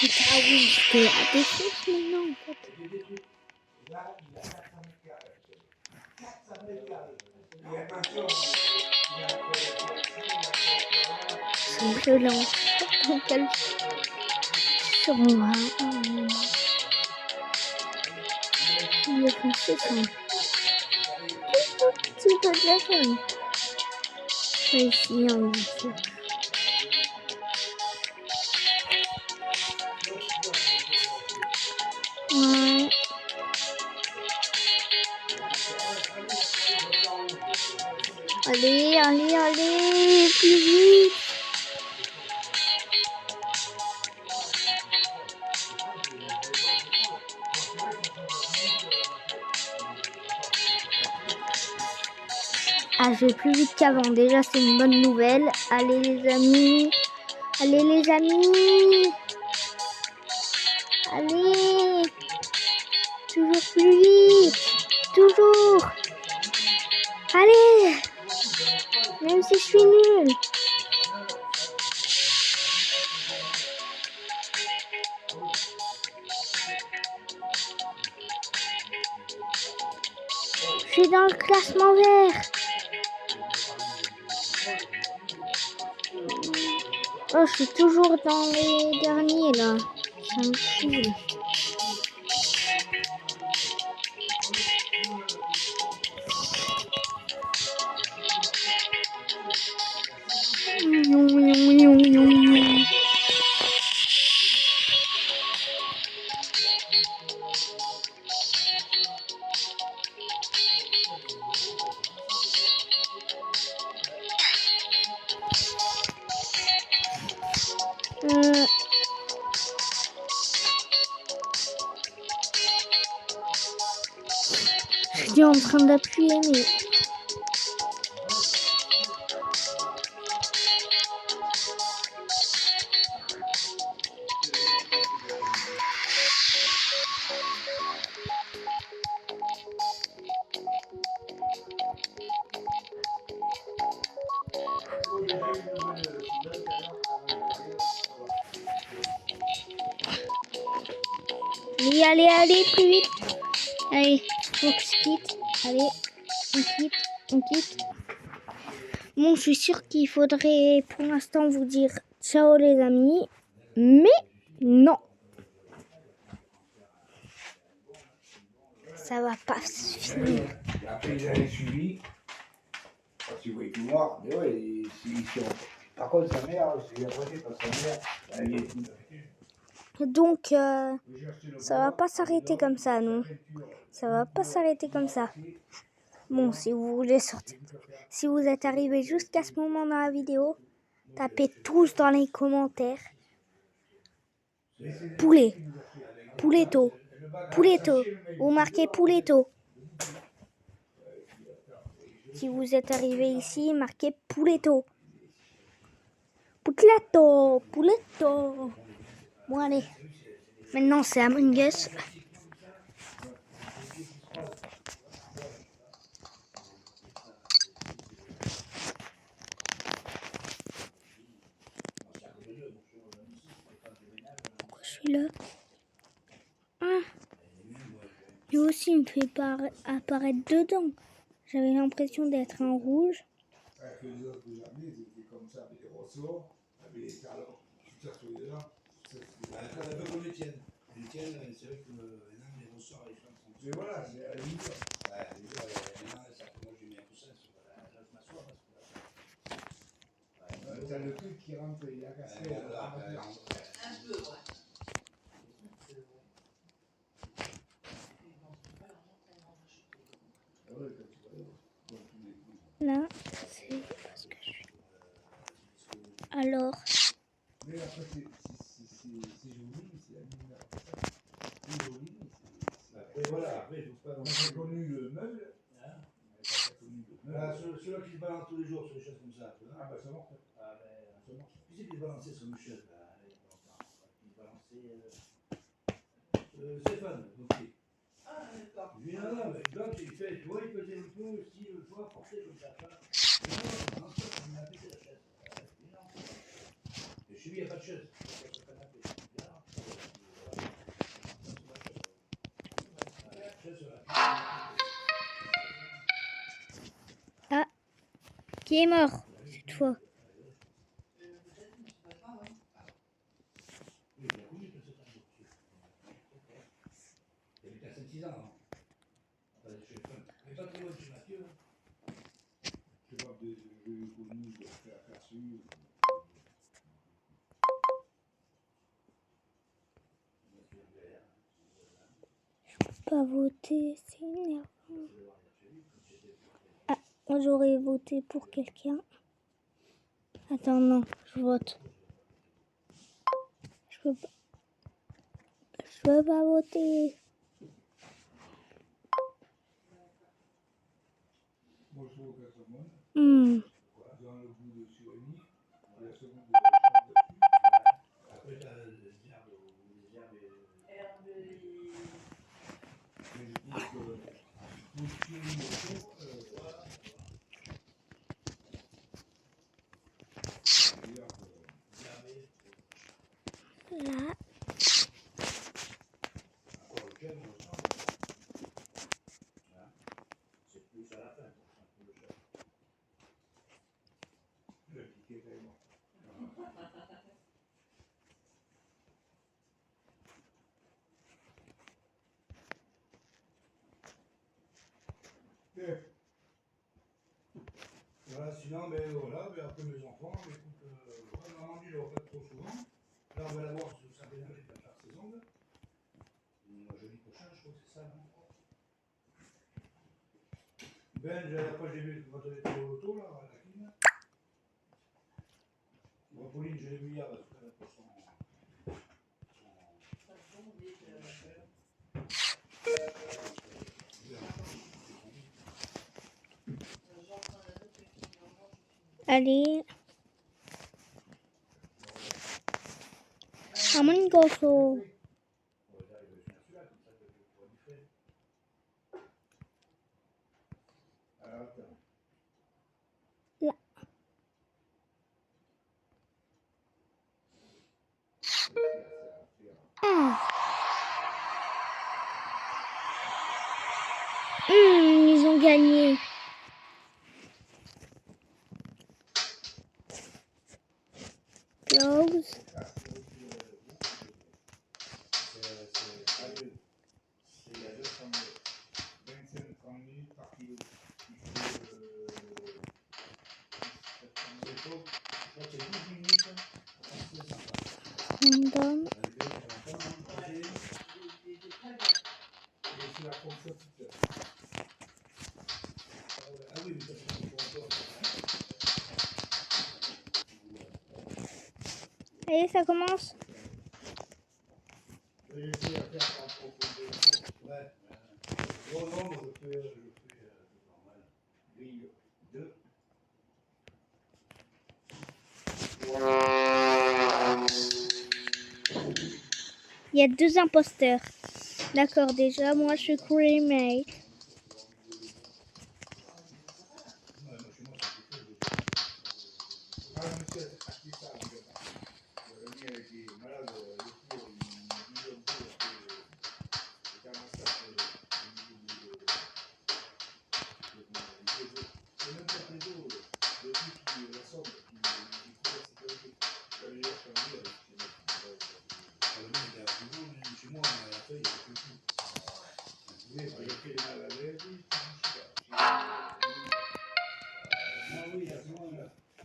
Ah oui, c'était à défense maintenant en fait. C'est violent. Donc elle sur moi. Il a foncé ça. C'est pas de la femme. Pas ici, on dit ça. Ouais. Allez, allez, allez, plus vite. Ah, je vais plus vite qu'avant. Déjà, c'est une bonne nouvelle. Allez, les amis. Allez les amis. Allez. Toujours plus vite. Toujours. Allez. Même si je suis nulle. Je suis dans le classement vert. Oh, je suis toujours dans les derniers là. Ça me saoule. Je suis en train d'appuyer, mais... Allez, allez, plus vite. Allez, faut que je quitte. Allez, on quitte. Bon, je suis sûre qu'il faudrait pour l'instant vous dire ciao les amis. Mais non. Ça va pas se finir. Et après, j'avais suivi. Parce qu'il voyait tout noir. Mais ouais, par contre, sa mère, c'est apprécié parce que sa mère, elle est toute. Donc, ça va pas s'arrêter comme ça, non. Ça va pas s'arrêter comme ça. Bon, si vous voulez sortir, si vous êtes arrivés jusqu'à ce moment dans la vidéo, tapez tous dans les commentaires. Poulet. Pouletto. Pouletto. Vous marquez Pouletto. Si vous êtes arrivé ici, marquez Pouletto. Pouletto. Pouletto. Bon, allez. Maintenant, c'est Among Us. Pourquoi je suis là? Ah. Lui aussi, il me fait apparaître dedans. J'avais l'impression d'être en rouge. Un peu comme Étienne. Étienne, c'est vrai que maintenant, les ressorts, les femmes sont. Mais voilà, c'est à la limite. Ouais, maintenant, moi, j'ai mis un coussin sur je m'assois parce que. T'as le truc qui rentre, il a cassé. Un peu, ouais. Là, c'est parce que je suis. Alors. Mais après, c'est joli, c'est admirable. C'est joli, après, voilà, après, on a connu le meuble. Hein, ceux-là qui se balancent tous les jours sur les chaises comme ça. Ah, bah, ça marche. Ah, ben, ça marche. Qui c'est qui se balançait sur une chaise là? Il se balançait. Stéphane, donc. Ah, d'accord. Non, mais donc, il fait, tu vois, il faisait un peu aussi, tu vois, porter comme ça. Non, il m'a pété la chaise. Et chez lui, il n'y a pas de chaise. Ah, qui est mort cette fois? Il a 5-6 ans. Mais pas trop loin de chez Mathieu. Je sais pas, je l'ai connu, je l'ai aperçu. Pas voter, c'est énervant. Ah, moi j'aurais voté pour quelqu'un. Attends, non, je vote. Je peux pas voter. Là. Voilà, sinon, ben voilà, ben après mes enfants, ben, écoute, Normandie, je ne le vois pas trop souvent. Là, on va la voir, ça fait l'année de faire ses ongles. Jeudi prochain, je crois que c'est ça, non? Ben, après, j'ai vu quand on était au loto, là, à la Quine. Bon, Pauline, je l'ai vu hier, parce que pour son... Allez. I'm gonna go for... Là. Ah. Ils ont gagné. Close. Random. Allez, ça commence. Il y a 2 imposteurs. D'accord, déjà, moi je suis crewmate.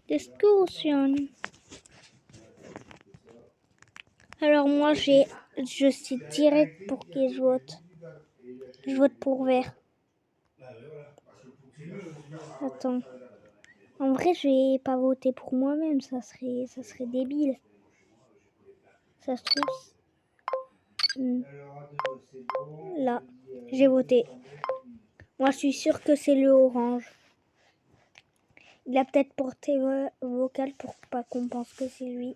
Discussion. Alors moi je suis direct pour que je vote. Je vote pour vert. Attends. En vrai je vais pas voter pour moi-même, ça serait débile. Ça se trouve. Là, j'ai voté. Moi je suis sûre que c'est le orange. Il a peut-être porté vocal pour pas qu'on pense que c'est lui.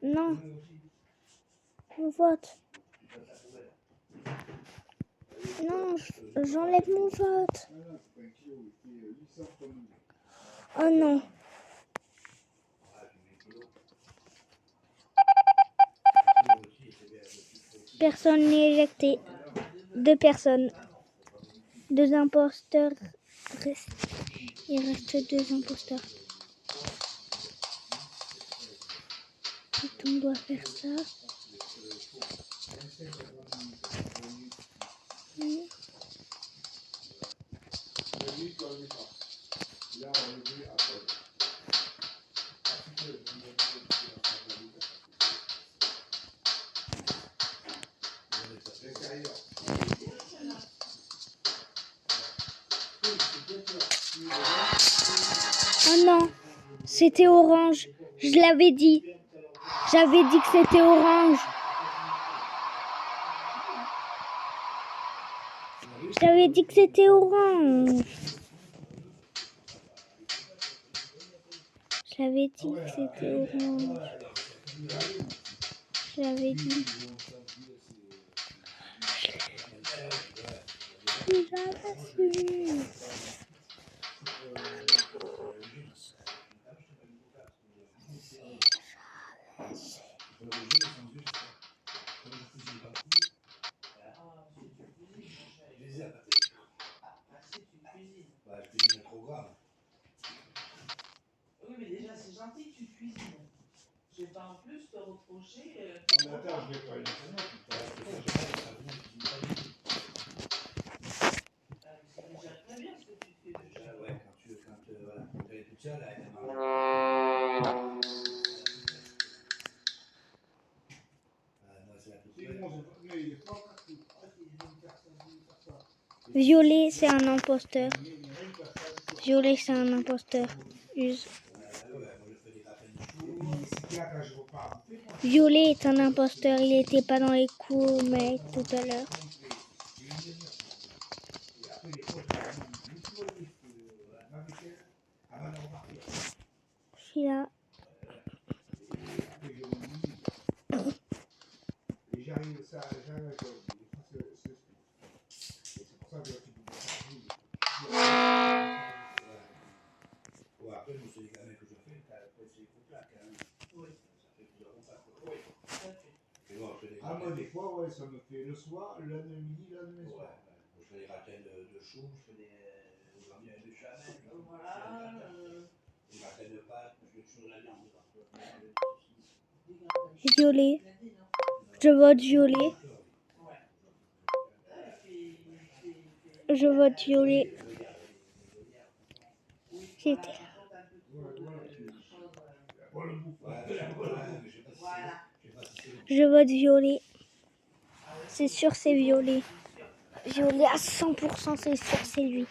Non. On vote. Non, j'enlève mon vote. Oh non. Personne n'est éjecté. 2 personnes. 2 imposteurs. Il reste 2 imposteurs. On doit faire ça. Oh non, c'était orange. Je l'avais dit. J'avais dit que c'était orange. Je t'avais dit que c'était orange. Je l'avais dit que c'était orange. Je l'avais dit. J'avais su. Bah, je cuisine trop grave. Oui, mais déjà, c'est gentil que tu cuisines. Je vais pas en plus te reprocher. Non, mais attends, je vais pas une C'est déjà très bien ce que tu fais. déjà, ouais, voilà, quand elle est toute seule, elle est marrante. Moi, c'est la toute seule. Violet, c'est un imposteur. Violet, c'est un imposteur. Use. Violet est un imposteur. Il était pas dans les coups, mais tout à l'heure. Je suis là. Ouais, après, moi, c'est les gamins que je fais, après, c'est les coups-claques, hein. Oui. Ça fait plusieurs contacts, quoi. Oui, tout à fait. Et moi, je fais des Ah, moi, des fois, ouais, ça me fait le soir, le lendemain midi, le lendemain Ouais, soir. je fais des gratins de choux, je fais des gratins de bechamel, Voilà. des gratins de pâtes, je fais toujours de la viande dedans. Violet. Je vote violet. Je vote violet. C'était. Je vote violet. C'est sûr, c'est violet. Violet à 100%, c'est sûr, c'est lui.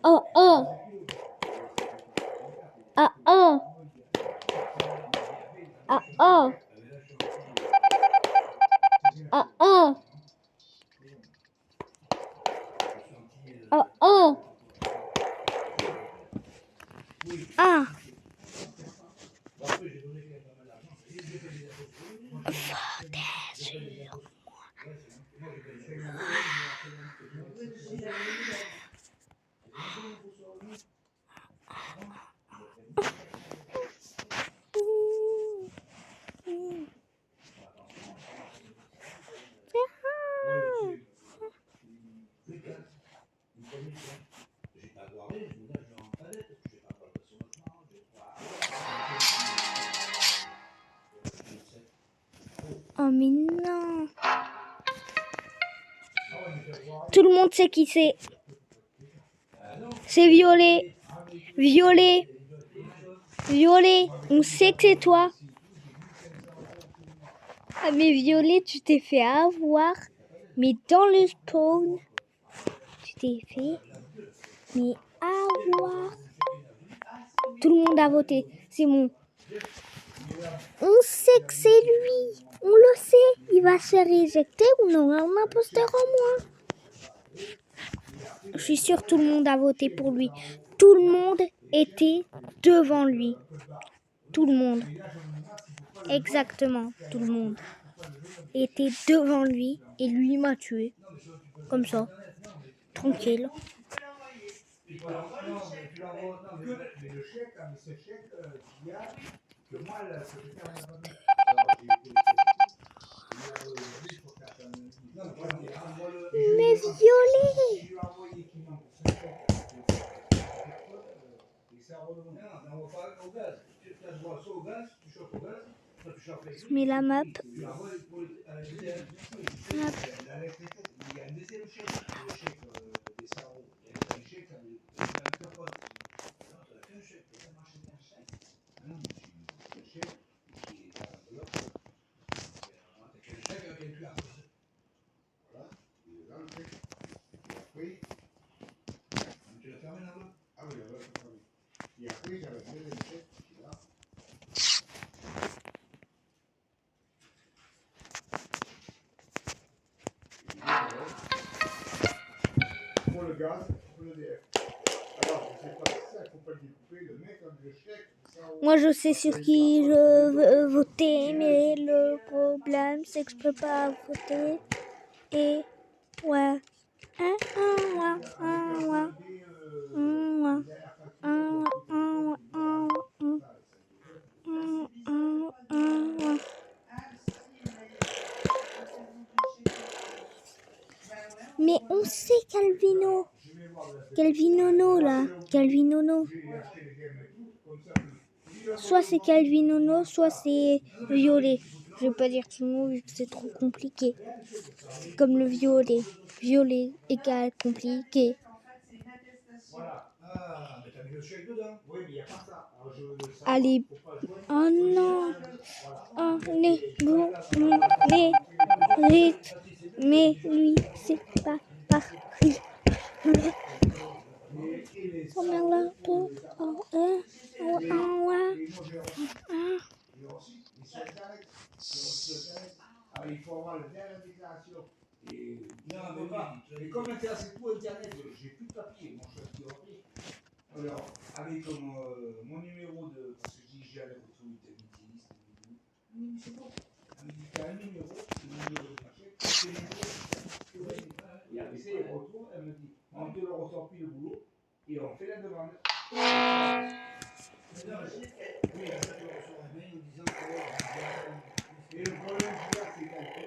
Oh, oh. Ah, oh. Ah, oh. Ah, oh. Oh, oh. Ah. Oh mais non. Tout le monde sait qui c'est. C'est Violet. Violet. Violet. On sait que c'est toi. Ah mais Violet, tu t'es fait avoir. Mais dans le spawn. Tu t'es fait. Mais avoir. Tout le monde a voté. C'est bon. On sait que c'est lui. On le sait. Il va se faire éjecter ou on aura un imposteur en moins. Je suis sûre que tout le monde a voté pour lui. Tout le monde était devant lui. Tout le monde. Exactement. Tout le monde était devant lui et lui m'a tué. Comme ça. Tranquille. Mais le chèque, c'est chèque qu'il y a, que moi, la secrétaire m'a donné. Mais Violet. Je lui ai envoyé qui manque pour ce chèque. Et ça redonne. Non, on va pas au gaz. Tu as droit soit au gaz, tu chauffes au gaz, soit tu chauffes avec. Je mets la map. Tu envoies pour la deuxième. Il y a un deuxième chèque. Le chèque des sarros. Il y a un chèque avec un capote. Non, tu n'as qu'un chèque. Tu as marché qu'un chèque. Non, mais c'est un chèque qui est dans l'enveloppe. Tu as qu'un chèque avec un QR. Voilà. Il est dans le chèque. Et après, tu l'as fermé là-bas. Ah oui, là-bas, tu l'as fermé. Et après, j'avais fait le chèque qui est là. Pour le gaz, pour le DF. Alors, c'est pas ça, il faut pas le découper, le mettre comme le chèque. Moi, je sais sur qui je veux voter, mais le problème, c'est que je peux pas voter. Et ouais. Mais on sait Calvino. Calvinono là. Calvinono. Soit c'est Calvinono, soit c'est violet. Je vais pas dire son nom vu que c'est trop compliqué. C'est comme le violet. Violet égale compliqué. Voilà. Ah, mais t'as mis le chèque dedans. Oui, mais il n'y a pas ça. Alors, je veux savoir, Allez. faut pas jouer. Oh non. Voilà. Oh les bons mais lui c'est pas Paris. Oh merde là. Oh ouais. Ah, il faut avoir le dernier déclaration. Et non, mais pas. Et comme c'est tout Internet, j'ai plus de papier. Moi, je suis repris. Alors, avec mon numéro de. Parce que j'ai allé retrouver tes bêtises. Oui, mais c'est bon. Il y a un numéro, le numéro de marché. C'est le numéro. Et avec ça, il retrouve, elle me dit on te le ressort plus le boulot. Et on fait la demande.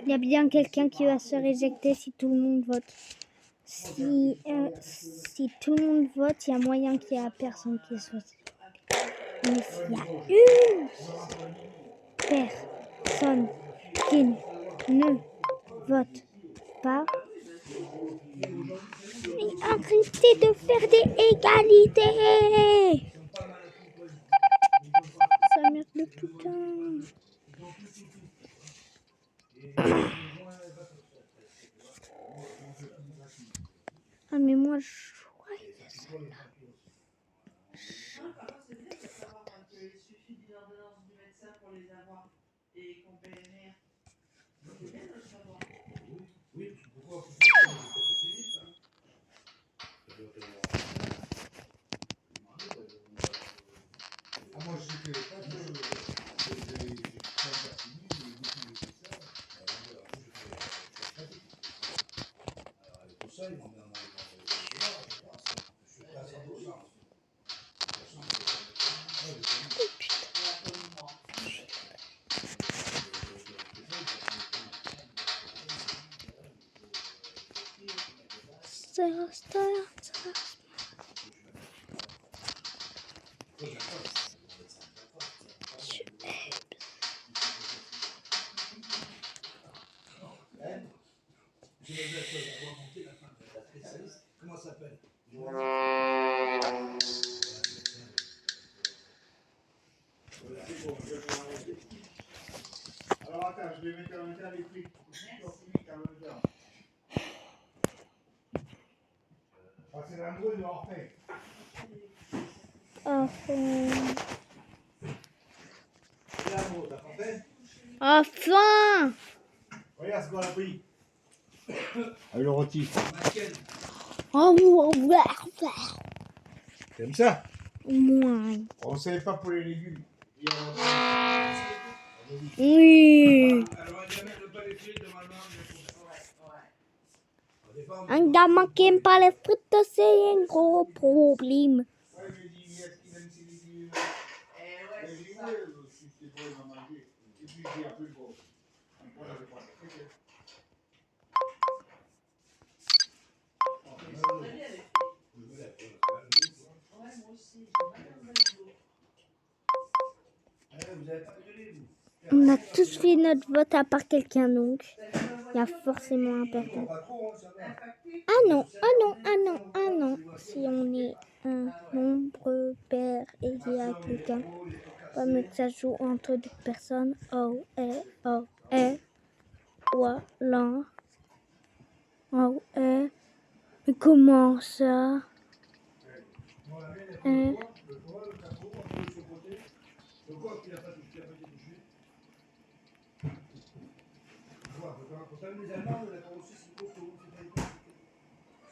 Il y a bien quelqu'un qui va se réjecter si tout le monde vote. Si tout le monde vote, il y a moyen qu'il n'y ait personne qui soit. Mais s'il y a une personne qui ne vote pas, arrêtez de faire des égalités. Ça merde de putain. Ah mais moi je choisis celle-là. Il suffit d'une ordonnance du médecin pour les avoir et qu'on paie les nerfs. C'est bien de le savoir. Oui, pourquoi ah, moi, je sais que quand j'ai pour ça, ils m'ont mis en je suis pas à 100%. Comment ça s'appelle? Alors attends, je vais mettre en même temps les prix. C'est l'endroit de Orphée. Enfin. Regarde ce qu'on a pris. Avec le rôti. T'aimes ça? Moi. On ne savait pas pour les légumes. Oui. Un gamin qui aime pas les frites, c'est un gros problème. On a tous fait notre vote à part quelqu'un donc. Il y a forcément un perdant. Ah non, ah non, ah non, ah non. Si on est un nombre pair et qu'il y a quelqu'un, pas mieux que ça joue entre deux personnes. Oh, voilà. Oh, mais comment ça?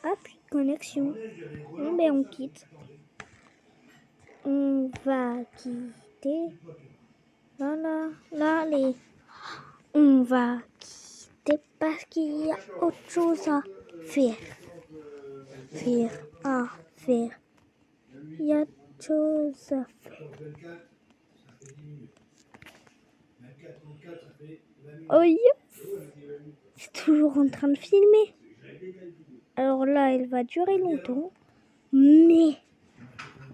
Ah, plus de connexion. Bon, ben on quitte. va quitter. Là, on va quitter parce qu'il y a autre chose à faire. Faire. Il y a autre chose à faire. 24, ça fait 10 minutes. 24, 34, ça fait 20 minutes. Oh yes! C'est toujours en train de filmer. Alors là, elle va durer longtemps. Mais,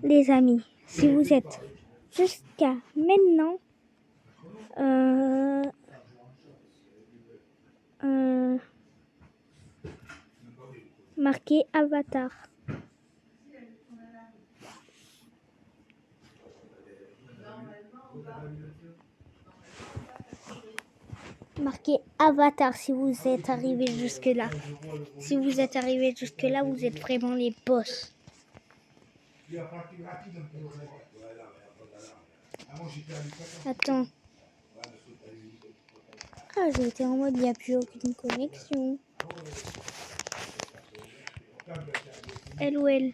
les amis, si vous êtes jusqu'à maintenant, marqué Avatar. Marqué Avatar si vous êtes arrivé jusque là. Si vous êtes arrivé jusque là, vous êtes vraiment les boss. Attends. Ah, j'ai été en mode il n'y a plus aucune connexion. LOL.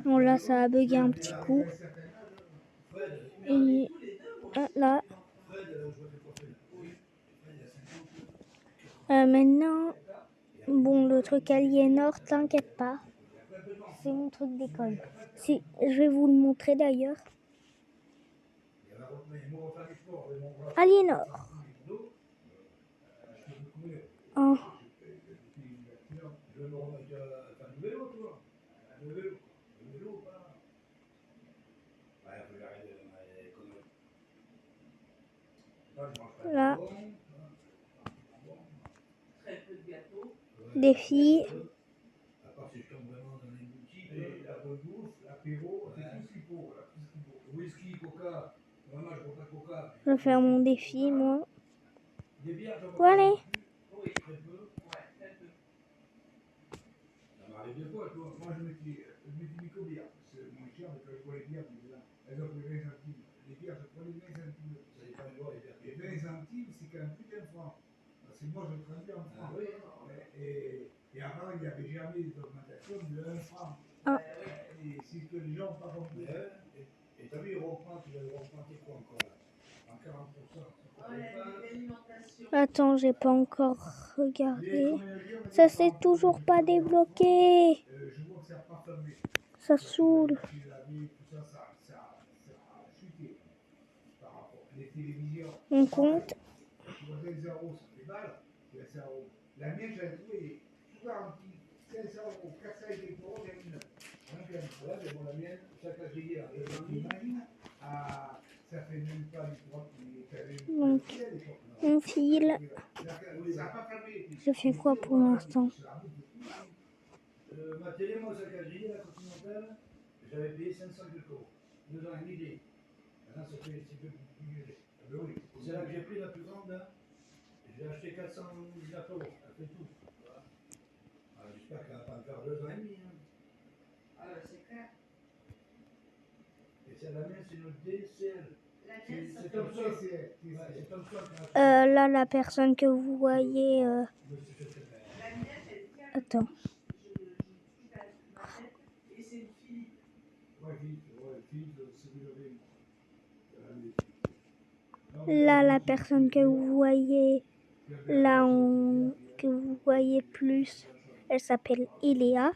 Bon là ça a bugué un petit coup. Et là. Maintenant, bon le truc Aliénor, t'inquiète pas. C'est mon truc d'école. Si, je vais vous le montrer d'ailleurs. Aliénor. Oh. Là. Des filles. Je vais faire mon défi, moi. Bon, allez. Moi, je mettais micro-bière, c'est moins cher, mais quand je vois les bières, elles ont pris 20 centimes. Les bières, je prenais 20 centimes. Et 20 centimes, c'est quand même plus d'un franc. Parce que moi, je traduis en francs. Et avant, il n'y avait jamais d'augmentation de 1 franc. Et c'est que les gens n'ont pas compris. Et tu as vu, ils reprennent quoi encore là? En 40%. Attends, j'ai pas encore regardé. Ça s'est toujours pas débloqué. Ça saoule. On compte. La mienne, je l'ai trouvée tout garantie. 500 €, 400 et quelques euros, j'ai mis 9. Mais bon, la mienne, chaque agréé, ça fait même pas les 3 qui Donc, on file. Je fais quoi pour l'instant? Ma télé, moi, chaque agréé, la continentale, j'avais payé 500 quelques euros. 2 ans et demi. Maintenant, ça fait plus. C'est là que j'ai pris la plus grande, là. J'ai acheté 419 €. Elle fait tout. J'espère qu'elle va pas me faire 2 ans et demi. C'est clair. Et c'est la mienne, c'est notre DCL. C'est comme ça. Là, la personne que vous voyez. Attends. Là, la personne que vous voyez. Là, que vous voyez plus. Elle s'appelle Iléa.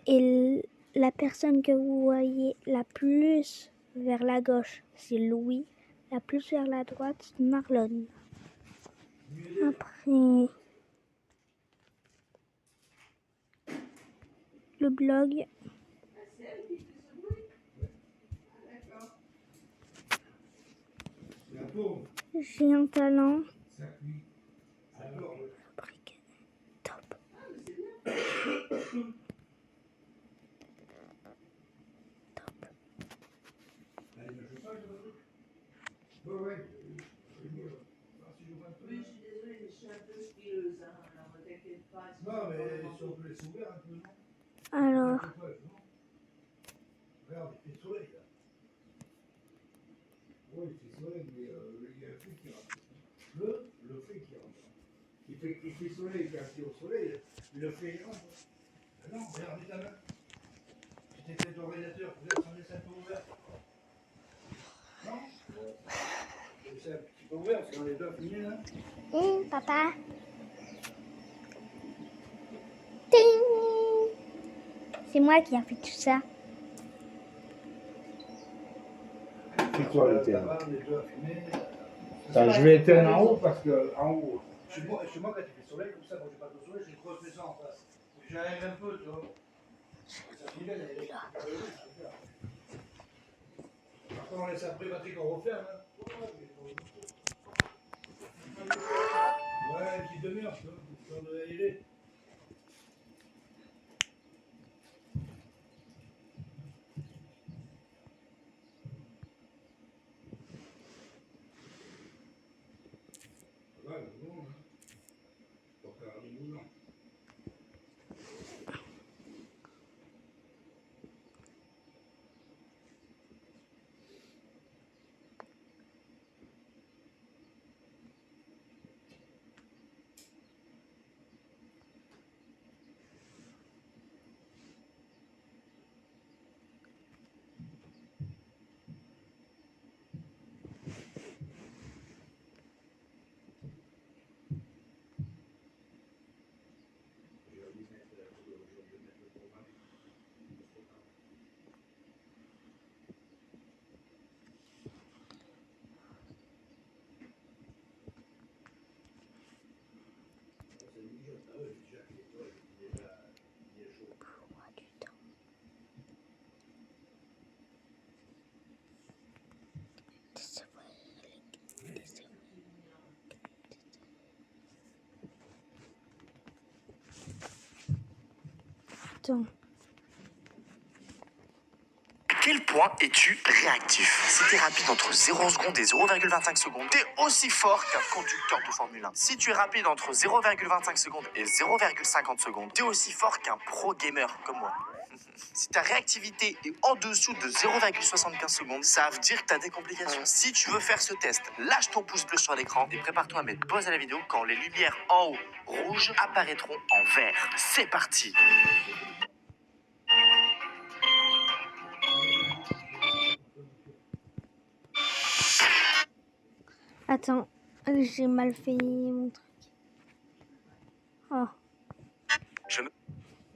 Et la personne que vous voyez la plus vers la gauche, c'est Louis. La plus vers la droite, c'est Marlon. Après, le blog. J'ai un talent. Top. Non, mais si on peut les sauver un peu, non? Alors, Regarde, il fait soleil là. Oui, il fait soleil, mais il y a le feu qui rentre. Le feu qui rentre. Il fait soleil, quand il est au soleil, mais le feu il rentre. Ah non, regarde ta main. Tu t'es fait l'ordinateur, peut-être un dessin peu ouvert. Non? C'est un petit peu ouvert, parce qu'on est deux finis là. papa. Ting! C'est moi qui ai fait tout ça. C'est quoi le terme? Je vais éteindre en haut parce que en haut, chez moi quand il fait soleil comme ça, quand j'ai pas de soleil, j'ai une grosse maison en face. J'arrive un peu, tu vois. Ça finit bien, elle est là. Après on laisse après Patrick qu'on referme. Ouais, une petite demi-heure, tu vois, on doit y aller. Ouais, bon, hein. Pour faire un moulin. Attends. À quel point es-tu réactif? Si t'es rapide entre 0 secondes et 0,25 secondes, t'es aussi fort qu'un conducteur de Formule 1. Si tu es rapide entre 0,25 secondes et 0,50 secondes, t'es aussi fort qu'un pro gamer comme moi. Si ta réactivité est en dessous de 0,75 secondes, ça veut dire que tu as des complications. Si tu veux faire ce test, lâche ton pouce bleu sur l'écran et prépare-toi à mettre pause à la vidéo quand les lumières en haut rouges apparaîtront en vert. C'est parti! Attends, j'ai mal fait mon truc. Oh.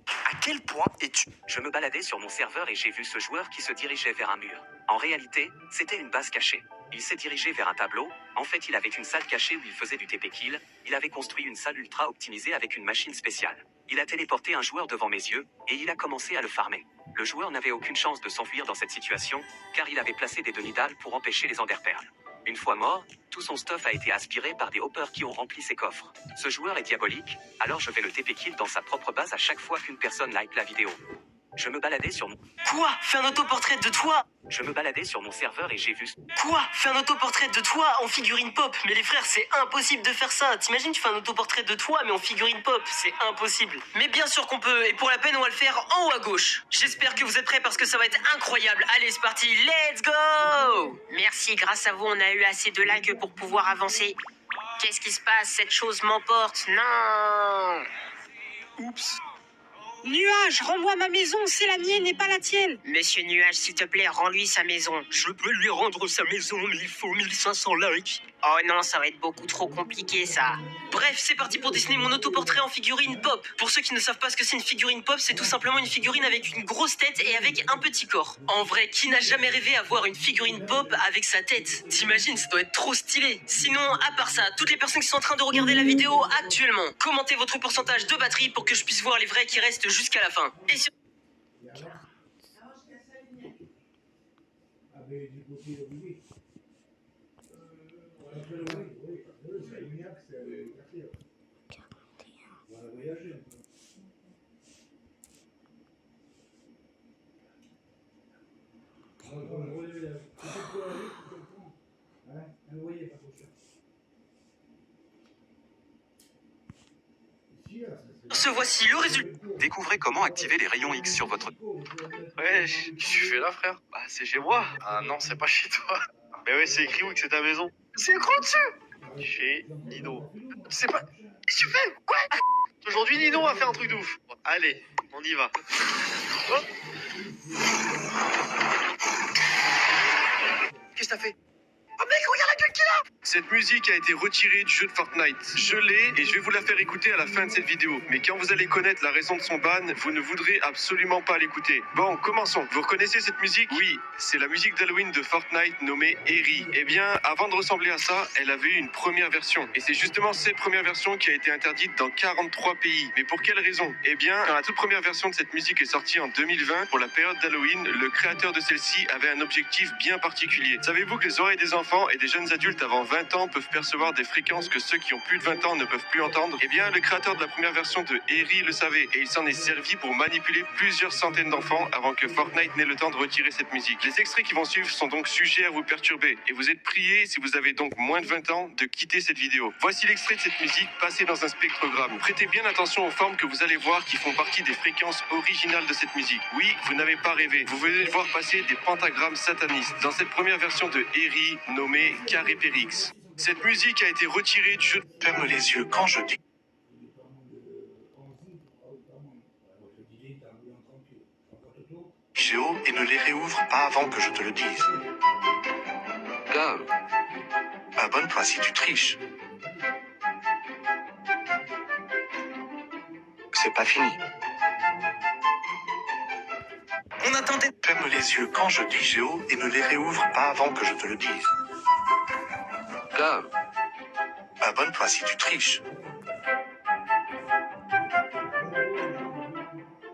À quel point es-tu? Je me baladais sur mon serveur et j'ai vu ce joueur qui se dirigeait vers un mur. En réalité, c'était une base cachée. Il s'est dirigé vers un tableau. En fait, il avait une salle cachée où il faisait du TP kill. Il avait construit une salle ultra optimisée avec une machine spéciale. Il a téléporté un joueur devant mes yeux et il a commencé à le farmer. Le joueur n'avait aucune chance de s'enfuir dans cette situation car il avait placé des demi-dalles pour empêcher les enderperles. Une fois mort, tout son stuff a été aspiré par des hoppers qui ont rempli ses coffres. Ce joueur est diabolique, alors je vais le TP kill dans sa propre base à chaque fois qu'une personne like la vidéo. Je me baladais sur mon... Quoi? Fais un autoportrait de toi? Je me baladais sur mon serveur et j'ai vu... Quoi? Fais un autoportrait de toi en figurine pop? Mais les frères, c'est impossible de faire ça. T'imagines, tu fais un autoportrait de toi mais en figurine pop? C'est impossible. Mais bien sûr qu'on peut, et pour la peine, on va le faire en haut à gauche. J'espère que vous êtes prêts parce que ça va être incroyable. Allez, c'est parti, let's go! Merci, grâce à vous, on a eu assez de lag pour pouvoir avancer. Qu'est-ce qui se passe? Cette chose m'emporte. Non! Oups. Nuage, rends-moi ma maison, c'est la mienne et pas la tienne. Monsieur Nuage, s'il te plaît, rends-lui sa maison. Je peux lui rendre sa maison, mais il faut 1500 likes. Oh non, ça va être beaucoup trop compliqué, ça. Bref, c'est parti pour dessiner mon autoportrait en figurine pop. Pour ceux qui ne savent pas ce que c'est une figurine pop, c'est tout simplement une figurine avec une grosse tête et avec un petit corps. En vrai, qui n'a jamais rêvé à voir une figurine pop avec sa tête? T'imagines, ça doit être trop stylé. Sinon, à part ça, toutes les personnes qui sont en train de regarder la vidéo actuellement, commentez votre pourcentage de batterie pour que je puisse voir les vrais qui restent jusqu'à la fin. Et sur... Ce voici le résultat. Découvrez comment activer les rayons X sur votre... Ouais, qu'est-ce que tu fais là, frère? Bah, c'est chez moi. Ah non, c'est pas chez toi. Mais ouais, c'est écrit où que c'est ta maison? C'est écrit dessus. Chez Nino. C'est pas... Qu'est-ce que tu fais? Quoi? Aujourd'hui, Nino a fait un truc de ouf. Bon, allez, on y va. Hop. Qu'est-ce que t'as fait? Oh mec, regarde la gueule qu'il a! Cette musique a été retirée du jeu de Fortnite. Je l'ai et je vais vous la faire écouter à la fin de cette vidéo. Mais quand vous allez connaître la raison de son ban, vous ne voudrez absolument pas l'écouter. Bon, commençons. Vous reconnaissez cette musique? Oui, c'est la musique d'Halloween de Fortnite nommée Eri. Eh bien, avant de ressembler à ça, elle avait eu une première version. Et c'est justement cette première version qui a été interdite dans 43 pays. Mais pour quelle raison? Eh bien, quand la toute première version de cette musique est sortie en 2020, pour la période d'Halloween, le créateur de celle-ci avait un objectif bien particulier. Savez-vous que les oreilles des enfants et des jeunes adultes avant 20 ans peuvent percevoir des fréquences que ceux qui ont plus de 20 ans ne peuvent plus entendre? Eh bien, le créateur de la première version de Eri le savait et il s'en est servi pour manipuler plusieurs centaines d'enfants avant que Fortnite n'ait le temps de retirer cette musique. Les extraits qui vont suivre sont donc sujets à vous perturber et vous êtes priés, si vous avez donc moins de 20 ans, de quitter cette vidéo. Voici l'extrait de cette musique passé dans un spectrogramme. Prêtez bien attention aux formes que vous allez voir qui font partie des fréquences originales de cette musique. Oui, vous n'avez pas rêvé. Vous venez de voir passer des pentagrammes satanistes dans cette première version de Eri nommée Carré Périx. Cette musique a été retirée du jeu. Ferme les yeux quand je dis. Géo et ne les réouvre pas avant que je te le dise. Go. Abonne-toi si tu triches. C'est pas fini. On a tenté... Ferme les yeux quand je dis Géo et ne les réouvre pas avant que je te le dise. Go. Abonne-toi si tu triches.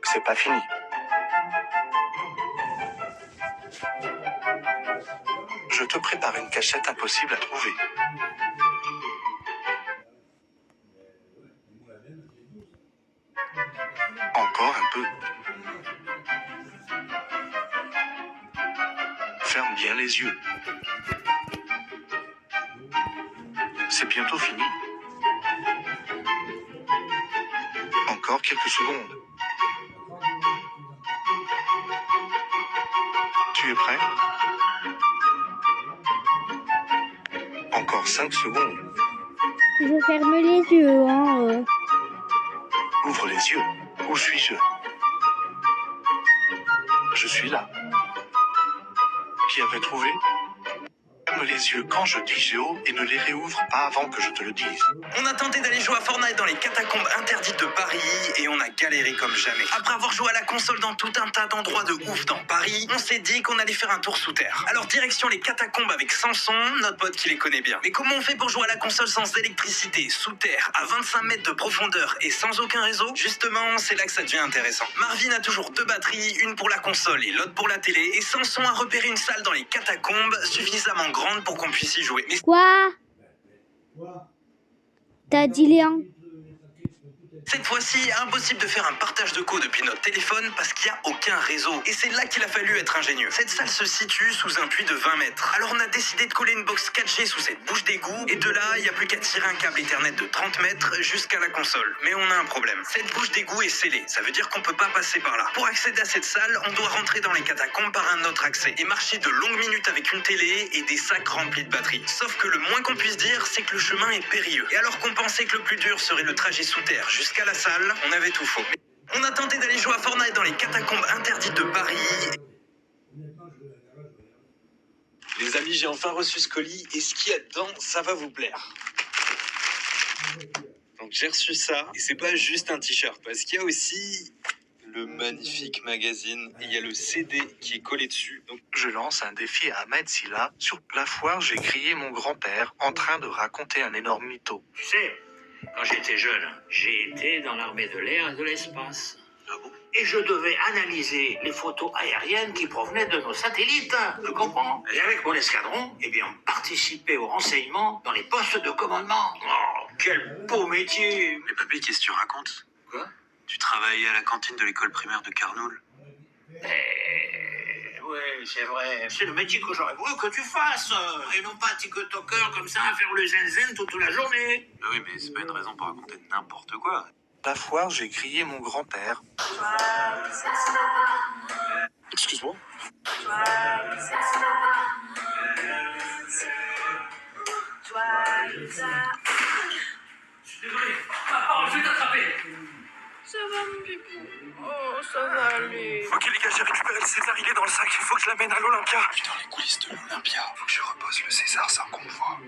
C'est pas fini. Je te prépare une cachette impossible à trouver. Encore un peu. Ferme bien les yeux. C'est bientôt fini. Encore quelques secondes. Tu es prêt? Encore 5 secondes. Je ferme les yeux, hein. Ouvre les yeux. Où suis-je? Je suis là. Qui avait trouvé? Ferme les yeux quand je dis Géo et ne les réouvre pas avant que je te le dise. On a tenté d'aller jouer à Fortnite dans les catacombes interdites de Paris et on a galéré comme jamais. Après avoir joué à la console dans tout un tas d'endroits de ouf dans Paris, on s'est dit qu'on allait faire un tour sous terre. Alors direction les catacombes avec Samson, notre pote qui les connaît bien. Mais comment on fait pour jouer à la console sans électricité, sous terre, à 25 mètres de profondeur et sans aucun réseau? Justement, c'est là que ça devient intéressant. Marvin a toujours 2 batteries, une pour la console et l'autre pour la télé, et Samson a repéré une salle dans les catacombes suffisamment grande pour qu'on puisse y jouer. Mais Quoi? T'as dit Léon? cette fois-ci, impossible de faire un partage de code depuis notre téléphone parce qu'il n'y a aucun réseau. Et c'est là qu'il a fallu être ingénieux. Cette salle se situe sous un puits de 20 mètres. Alors on a décidé de coller une box 4G sous cette bouche d'égout. Et de là, il n'y a plus qu'à tirer un câble Ethernet de 30 mètres jusqu'à la console. Mais on a un problème. Cette bouche d'égout est scellée. Ça veut dire qu'on peut pas passer par là. Pour accéder à cette salle, on doit rentrer dans les catacombes par un autre accès. Et marcher de longues minutes avec une télé et des sacs remplis de batteries. Sauf que le moins qu'on puisse dire, c'est que le chemin est périlleux. Et alors qu'on pensait que le plus dur serait le trajet sous terre jusqu'à la salle, on avait tout faux. On a tenté d'aller jouer à Fortnite dans les catacombes interdites de Paris. Les amis, j'ai enfin reçu ce colis et ce qu'il y a dedans, ça va vous plaire. Donc j'ai reçu ça et c'est pas juste un t-shirt parce qu'il y a aussi le magnifique magazine et il y a le CD qui est collé dessus. Donc je lance un défi à Ahmed Silla. Sur la foire, j'ai grillé mon grand-père en train de raconter un énorme mytho. Tu sais, quand j'étais jeune, j'ai été dans l'armée de l'air et de l'espace. Ah bon? Et je devais analyser les photos aériennes qui provenaient de nos satellites, tu comprends? Et avec mon escadron, eh bien, on participait au renseignement dans les postes de commandement. Oh, quel beau métier! Mais papy, qu'est-ce que tu racontes? Quoi? Tu travaillais à la cantine de l'école primaire de Carnoul. Oui, c'est vrai. C'est le métier que j'aurais voulu que tu fasses. Et non pas TikToker comme ça à faire le zen-zen toute la journée. Oui, mais c'est pas une raison pour raconter n'importe quoi. La foire, j'ai grillé mon grand-père. Excuse-moi. Désolé, ma parole, je vais t'attraper. Ça va, mon pipou? Oh, ça va aller. Ok les gars, j'ai récupéré le César, il est dans le sac, il faut que je l'amène à l'Olympia. Je suis dans les coulisses de l'Olympia, faut que je repose le César sans qu'on me voie.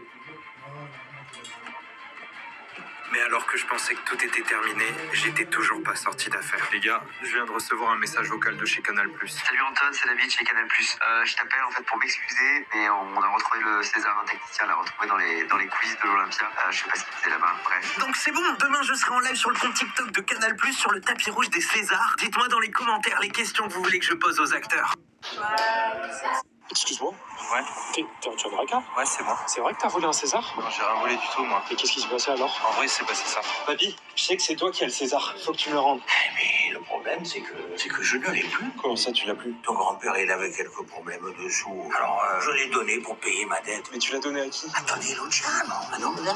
Mais alors que je pensais que tout était terminé, j'étais toujours pas sorti d'affaire. Les gars, je viens de recevoir un message vocal de chez Canal+. Salut Anton, c'est David chez Canal+. Je t'appelle en fait pour m'excuser, mais on a retrouvé le César, un technicien l'a retrouvé dans les coulisses de l'Olympia. Je sais pas ce qu'il faisait là-bas, bref. Donc c'est bon, demain je serai en live sur le compte TikTok de Canal+, sur le tapis rouge des Césars. Dites-moi dans les commentaires les questions que vous voulez que je pose aux acteurs. Excuse-moi. Ouais. T'es un tueur de requin? Ouais, c'est moi. C'est vrai que t'as volé un César? Non, j'ai rien volé du tout, moi. Et qu'est-ce qui s'est passé alors? En vrai, c'est passé ça. Papy, je sais que c'est toi qui as le César. Faut que tu me le rendes. Mais le problème, c'est que je ne l'ai plus. Comment ça, tu l'as plus? Ton grand-père, il avait quelques problèmes de sous. Alors, je l'ai donné pour payer ma dette. Mais tu l'as donné à qui? Attendez, l'autre charme. Ah non, mais là.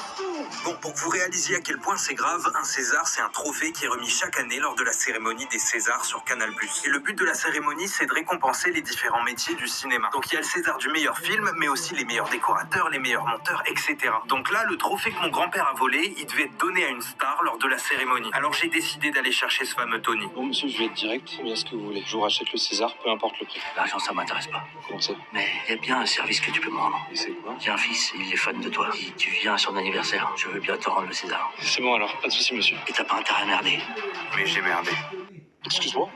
Bon, pour que vous réalisiez à quel point c'est grave, un César, c'est un trophée qui est remis chaque année lors de la cérémonie des Césars sur Canal+. Et le but de la cérémonie, c'est de récompenser les différents métiers du cinéma. Donc il y a le César du meilleur film, mais aussi les meilleurs décorateurs, les meilleurs monteurs, etc. Donc là, le trophée que mon grand-père a volé, il devait être donné à une star lors de la cérémonie. Alors j'ai décidé d'aller chercher ce fameux Tony. Bon, monsieur, je vais être direct. Combien est-ce que vous voulez? Je vous rachète le César, peu importe le prix. L'argent, ça m'intéresse pas. Comment ça? Mais il y a bien un service que tu peux me rendre. Et c'est quoi? J'ai un fils, il est fan de toi. Si tu viens à son anniversaire, je veux bien te rendre le César. C'est bon alors, pas de soucis, monsieur. Et t'as pas intérêt à merder. Mais j'ai merdé. Excuse-moi?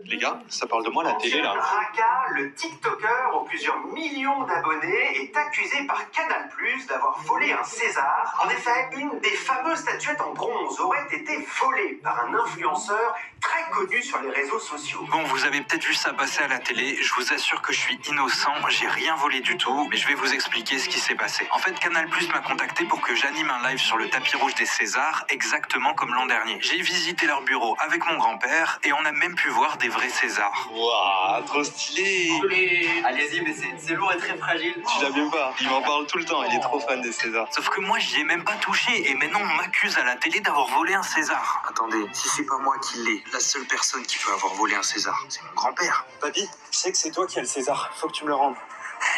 Les gars, ça parle de moi à la télé là. Raka, le TikToker aux plusieurs millions d'abonnés, est accusé par Canal+ d'avoir volé un César. En effet, une des fameuses statuettes en bronze aurait été volée par un influenceur très connu sur les réseaux sociaux. Bon, vous avez peut-être vu ça passer à la télé, je vous assure que je suis innocent, j'ai rien volé du tout, mais je vais vous expliquer ce qui s'est passé. En fait, Canal+ m'a contacté pour que j'anime un live sur le tapis rouge des Césars, exactement comme l'an dernier. J'ai visité leur bureau avec mon grand-père et on a même pu voir des vrais Césars. Waouh, trop stylé! Allez-y, mais c'est lourd et très fragile. Tu l'as bien pas, il m'en parle tout le temps, il est trop fan des Césars. Sauf que moi, j'y ai même pas touché, et maintenant on m'accuse à la télé d'avoir volé un César. Attendez, si c'est pas moi qui l'ai, la seule personne qui peut avoir volé un César, c'est mon grand-père. Papy, je sais que c'est toi qui as le César, faut que tu me le rendes.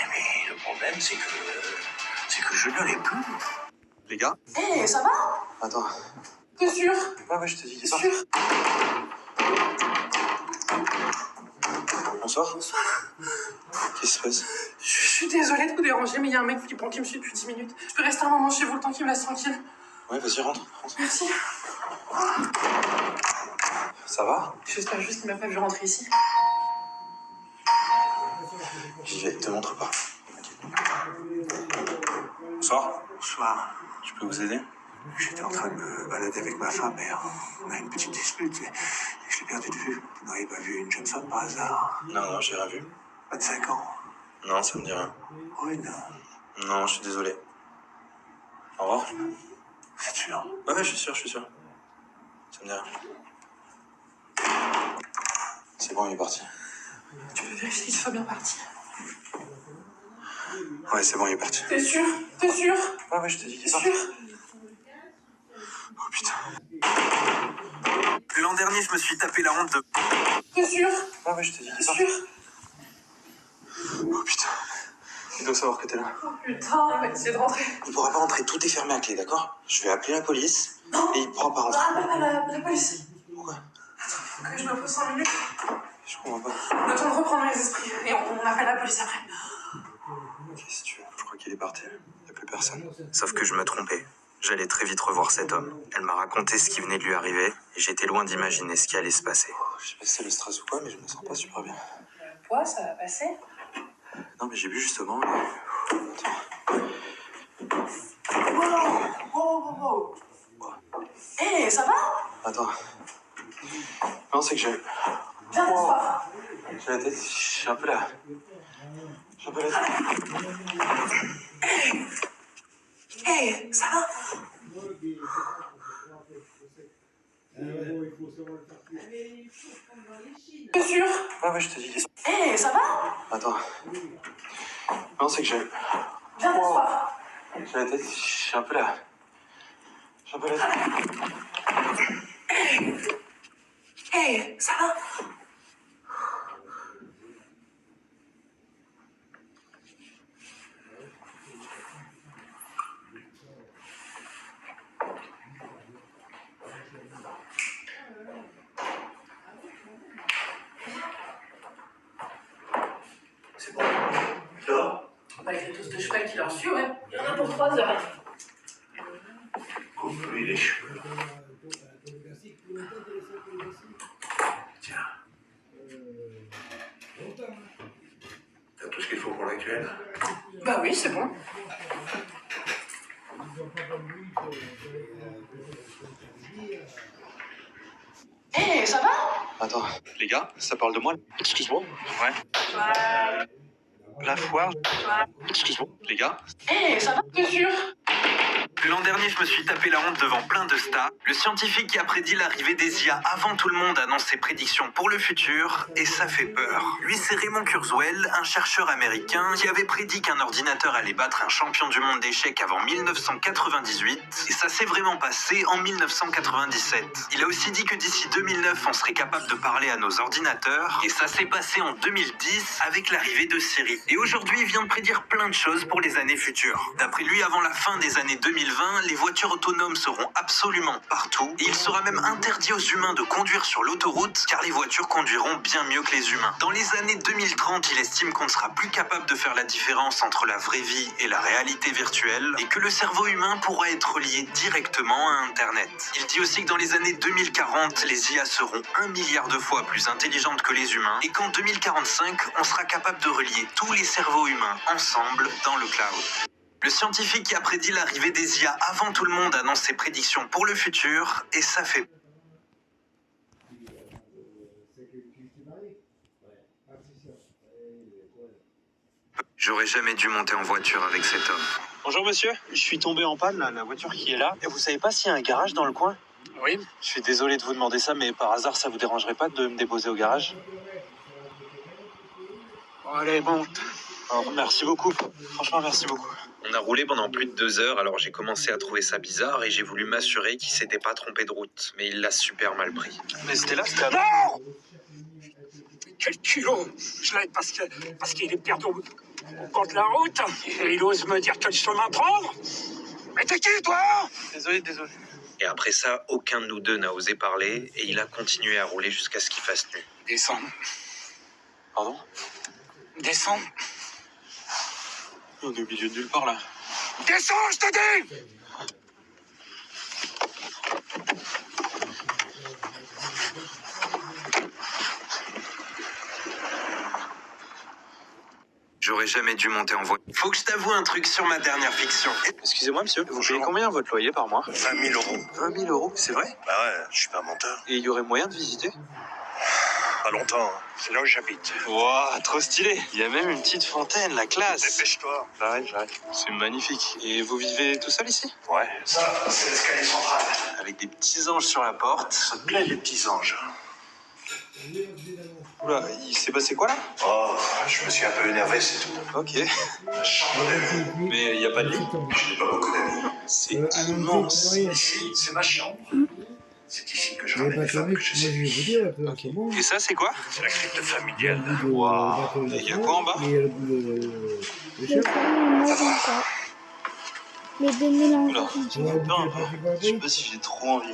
Mais le problème, c'est que je ne l'ai plus. Les gars? Hé, ça va? Attends. T'es sûr? Ouais, je te dis. T'es sûr? Bonsoir. Qu'est-ce qui se passe? Je suis désolée de vous déranger, mais il y a un mec flippant qui me suit depuis 10 minutes. Je peux rester un moment chez vous le temps qu'il me laisse tranquille? Ouais, vas-y, rentre. Merci. Ça va? J'espère juste qu'il m'a pas vu rentrer ici. J'y vais, te montre pas. Bonsoir. Bonsoir. Je peux vous aider? J'étais en train de me balader avec ma femme et on a une petite dispute et je l'ai perdu de vue. Vous n'auriez pas vu une jeune femme par hasard? Non, j'ai rien vu. 25 ans. Non, ça me dit rien. Oui, non. Non, je suis désolé. Au revoir. Vous êtes sûr? Ouais, je suis sûr. Ça me dit rien. C'est bon, il est parti. Tu peux vérifier qu'il soit bien parti? Ouais, c'est bon, il est parti. T'es sûr? T'es sûr? Ouais, je te dis qu'il est T'es parti. sûr? Oh putain. L'an dernier, je me suis tapé la honte de... T'es sûr? Ouais, je te dis qu'il est T'es parti. sûr? Oh putain. Il doit savoir que t'es là. Oh putain, on va essayer de rentrer. Il pourra pas rentrer, tout est fermé à clé, d'accord? Je vais appeler la police et il pourra pas rentrer. La police. Pourquoi? Attends, faut que je me pose 5 minutes. Je comprends pas. Le temps de reprendre mes esprits. Et on appelle la police après. Qu'est-ce que tu veux? Je crois qu'il est parti. Y a plus personne. Sauf que je me trompais. J'allais très vite revoir cet homme. Elle m'a raconté ce qui venait de lui arriver, et j'étais loin d'imaginer ce qui allait se passer. Je sais pas si c'est le stress ou quoi, mais je me sens pas super bien. Toi, ça va passer? Non, mais j'ai bu justement. Mais... Wow. Hé, ça va? Attends. Non, c'est que j'ai... Viens t'asseoir. J'ai la tête, j'ai un peu la... J'ai un peu la tête. Hé, ça va? T'es sûr? Ouais, je te dis. Hé, ça va? Attends. Non, c'est que j'ai... Viens t'asseoir. J'ai la tête, j'ai un peu la... J'ai un peu la tête. Hey, ça va? C'est bon. Dehors. Bah, les fritos de cheval qu'il a reçus, ouais. Il y en a pour 3 heures. Coupe-lui les cheveux. Tiens. T'as tout ce qu'il faut pour l'actuel? Bah oui, c'est bon. Hey, ça va? Attends, les gars, ça parle de moi? Excuse-moi. Ouais. La foire. Excuse-moi. Les gars. Hey, ça va, t'es sûr? L'an dernier, je me suis tapé la honte devant plein de stars. Le scientifique qui a prédit l'arrivée des IA avant tout le monde annonce ses prédictions pour le futur, et ça fait peur. Lui, c'est Raymond Kurzweil, un chercheur américain qui avait prédit qu'un ordinateur allait battre un champion du monde d'échecs avant 1998, et ça s'est vraiment passé en 1997. Il a aussi dit que d'ici 2009, on serait capable de parler à nos ordinateurs, et ça s'est passé en 2010 avec l'arrivée de Siri. Et aujourd'hui, il vient de prédire plein de choses pour les années futures. D'après lui, avant la fin des années 2020, les voitures autonomes seront absolument partout et il sera même interdit aux humains de conduire sur l'autoroute car les voitures conduiront bien mieux que les humains. Dans les années 2030, il estime qu'on ne sera plus capable de faire la différence entre la vraie vie et la réalité virtuelle et que le cerveau humain pourra être lié directement à Internet. Il dit aussi que dans les années 2040, les IA seront 1 milliard de fois plus intelligentes que les humains et qu'en 2045, on sera capable de relier tous les cerveaux humains ensemble dans le cloud. Le scientifique qui a prédit l'arrivée des IA avant tout le monde annonce ses prédictions pour le futur, et ça fait... J'aurais jamais dû monter en voiture avec cet homme. Bonjour monsieur, je suis tombé en panne, là, la voiture qui est là. Et vous savez pas s'il y a un garage dans le coin? Oui. Je suis désolé de vous demander ça, mais par hasard, ça vous dérangerait pas de me déposer au garage? Bon, allez, monte. Alors, merci beaucoup. Franchement, merci beaucoup. On a roulé pendant plus de 2 heures, alors j'ai commencé à trouver ça bizarre et j'ai voulu m'assurer qu'il s'était pas trompé de route. Mais il l'a super mal pris. Mais c'était là, c'était... Non! Quel culot! Je l'aide parce qu'il est perdu au bord de la route et il ose me dire quel chemin prendre. Mais t'es qui, toi? Désolé. Et après ça, aucun de nous deux n'a osé parler et il a continué à rouler jusqu'à ce qu'il fasse nu. Descends. Pardon? Descends. On est au milieu de nulle part, là. Descends, je te dis! J'aurais jamais dû monter en voiture. Faut que je t'avoue un truc sur ma dernière fiction. Excusez-moi, monsieur, vous payez combien votre loyer par mois? 20 000 euros. 20 000 euros, c'est vrai? Bah ouais, je suis pas un menteur. Et il y aurait moyen de visiter? Pas longtemps, hein. C'est là où j'habite. Waouh, trop stylé! Il y a même une petite fontaine, la classe! Dépêche-toi. J'arrive. C'est magnifique. Et vous vivez tout seul ici? Ouais. Ça, c'est l'escalier central. Avec des petits anges sur la porte. Ça te plaît, les petits anges? Oula, il s'est passé quoi là? Oh, je me suis un peu énervé, c'est tout. Ok. La chambre d'amis. Mais il n'y a pas de lit? Je n'ai pas beaucoup d'amis. C'est immense. Ici, c'est ma chambre. C'est ici que je ramène les femmes que j'essaie. Ok. Et ça, c'est quoi? C'est la crypte familiale. Waouh. Et il y a quoi en bas? Le fameux pas. Les 2000 ans. Oula, j'ai peur un peu. Je sais pas si j'ai trop envie.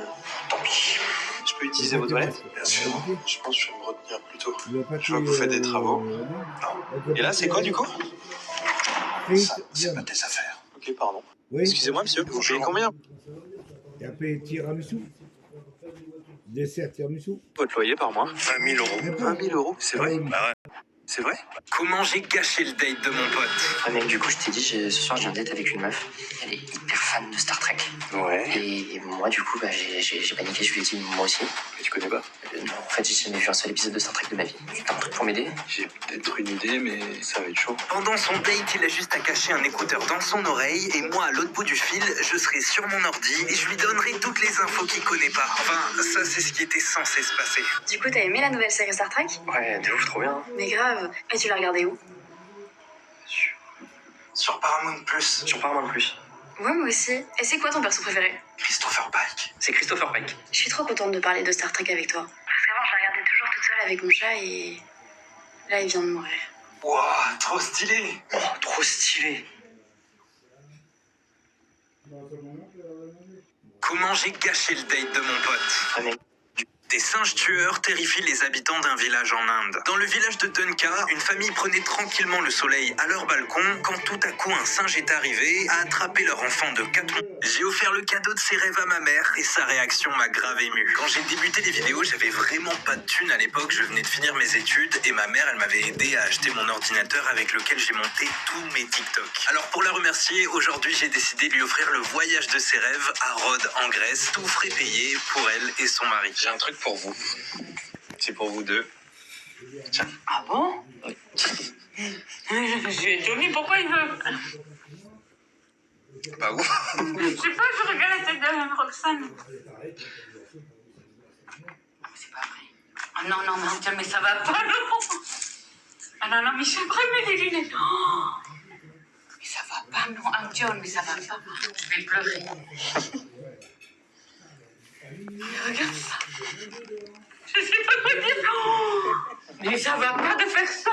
Tant pis. Je peux utiliser vos toilettes? Bien sûr. Je pense que je vais me retenir plutôt. Je vois que vous faites des travaux. Et là, c'est quoi du coup? Ça, c'est pas tes affaires. Ok, pardon. Oui. Excusez-moi, monsieur, vous payez combien? Et après, tiramisu. Dessert tiramisu. Votre loyer par mois? 20 000 euros. 20 000 euros, c'est vrai? Bah ouais. C'est vrai? Comment j'ai gâché le date de mon pote? Ah mec, du coup, je t'ai dit, ce soir, j'ai un date avec une meuf. Elle est hyper fan de Star Trek. Ouais. Et moi, du coup, j'ai paniqué, je lui ai dit, moi aussi. Mais tu connais pas? Non, en fait, j'ai jamais vu un seul épisode de Star Trek de ma vie. T'as un truc pour m'aider? J'ai peut-être une idée, mais ça va être chaud. Pendant son date, il a juste à cacher un écouteur dans son oreille et moi, à l'autre bout du fil, je serai sur mon ordi et je lui donnerai toutes les infos qu'il connaît pas. Enfin, ça, c'est ce qui était censé se passer. Du coup, t'as aimé la nouvelle série Star Trek? Ouais, de ouf, trop bien. Mais grave. Et tu l'as regardée où? Sur Paramount+. Sur Paramount+. Ouais, moi aussi. Et c'est quoi ton perso préféré? Christopher Pike. c'est Christopher Pike. Je suis trop contente de parler de Star Trek avec toi. Parce qu'avant, je la regardais toujours toute seule avec mon chat et là, il vient de mourir. Waouh, trop stylé. Oh, trop stylé. Comment j'ai gâché le date de mon pote? Des singes tueurs terrifient les habitants d'un village en Inde. Dans le village de Dunka, une famille prenait tranquillement le soleil à leur balcon quand tout à coup un singe est arrivé à attraper leur enfant de 4 mois. J'ai offert le cadeau de ses rêves à ma mère et sa réaction m'a grave ému. Quand j'ai débuté les vidéos, j'avais vraiment pas de thunes à l'époque, je venais de finir mes études et ma mère, elle m'avait aidé à acheter mon ordinateur avec lequel j'ai monté tous mes TikTok. Alors pour la remercier, aujourd'hui j'ai décidé de lui offrir le voyage de ses rêves à Rhodes en Grèce, tout frais payé pour elle et son mari. J'ai un truc pour vous. C'est pour vous deux. Tiens. Ah bon? Je suis étonnée, pourquoi il veut? Bah ouf. Je sais pas, je regarde la tête de Roxane. C'est pas vrai. Ah non, non, mais ça va pas, non. Ah non, non, mais c'est vrai, mais les lunettes. Oh, mais ça va pas, non, Antion, mais ça va pas. Je vais pleurer. Mais regarde ça. Je sais pas quoi dire. Oh, mais ça va pas de faire ça.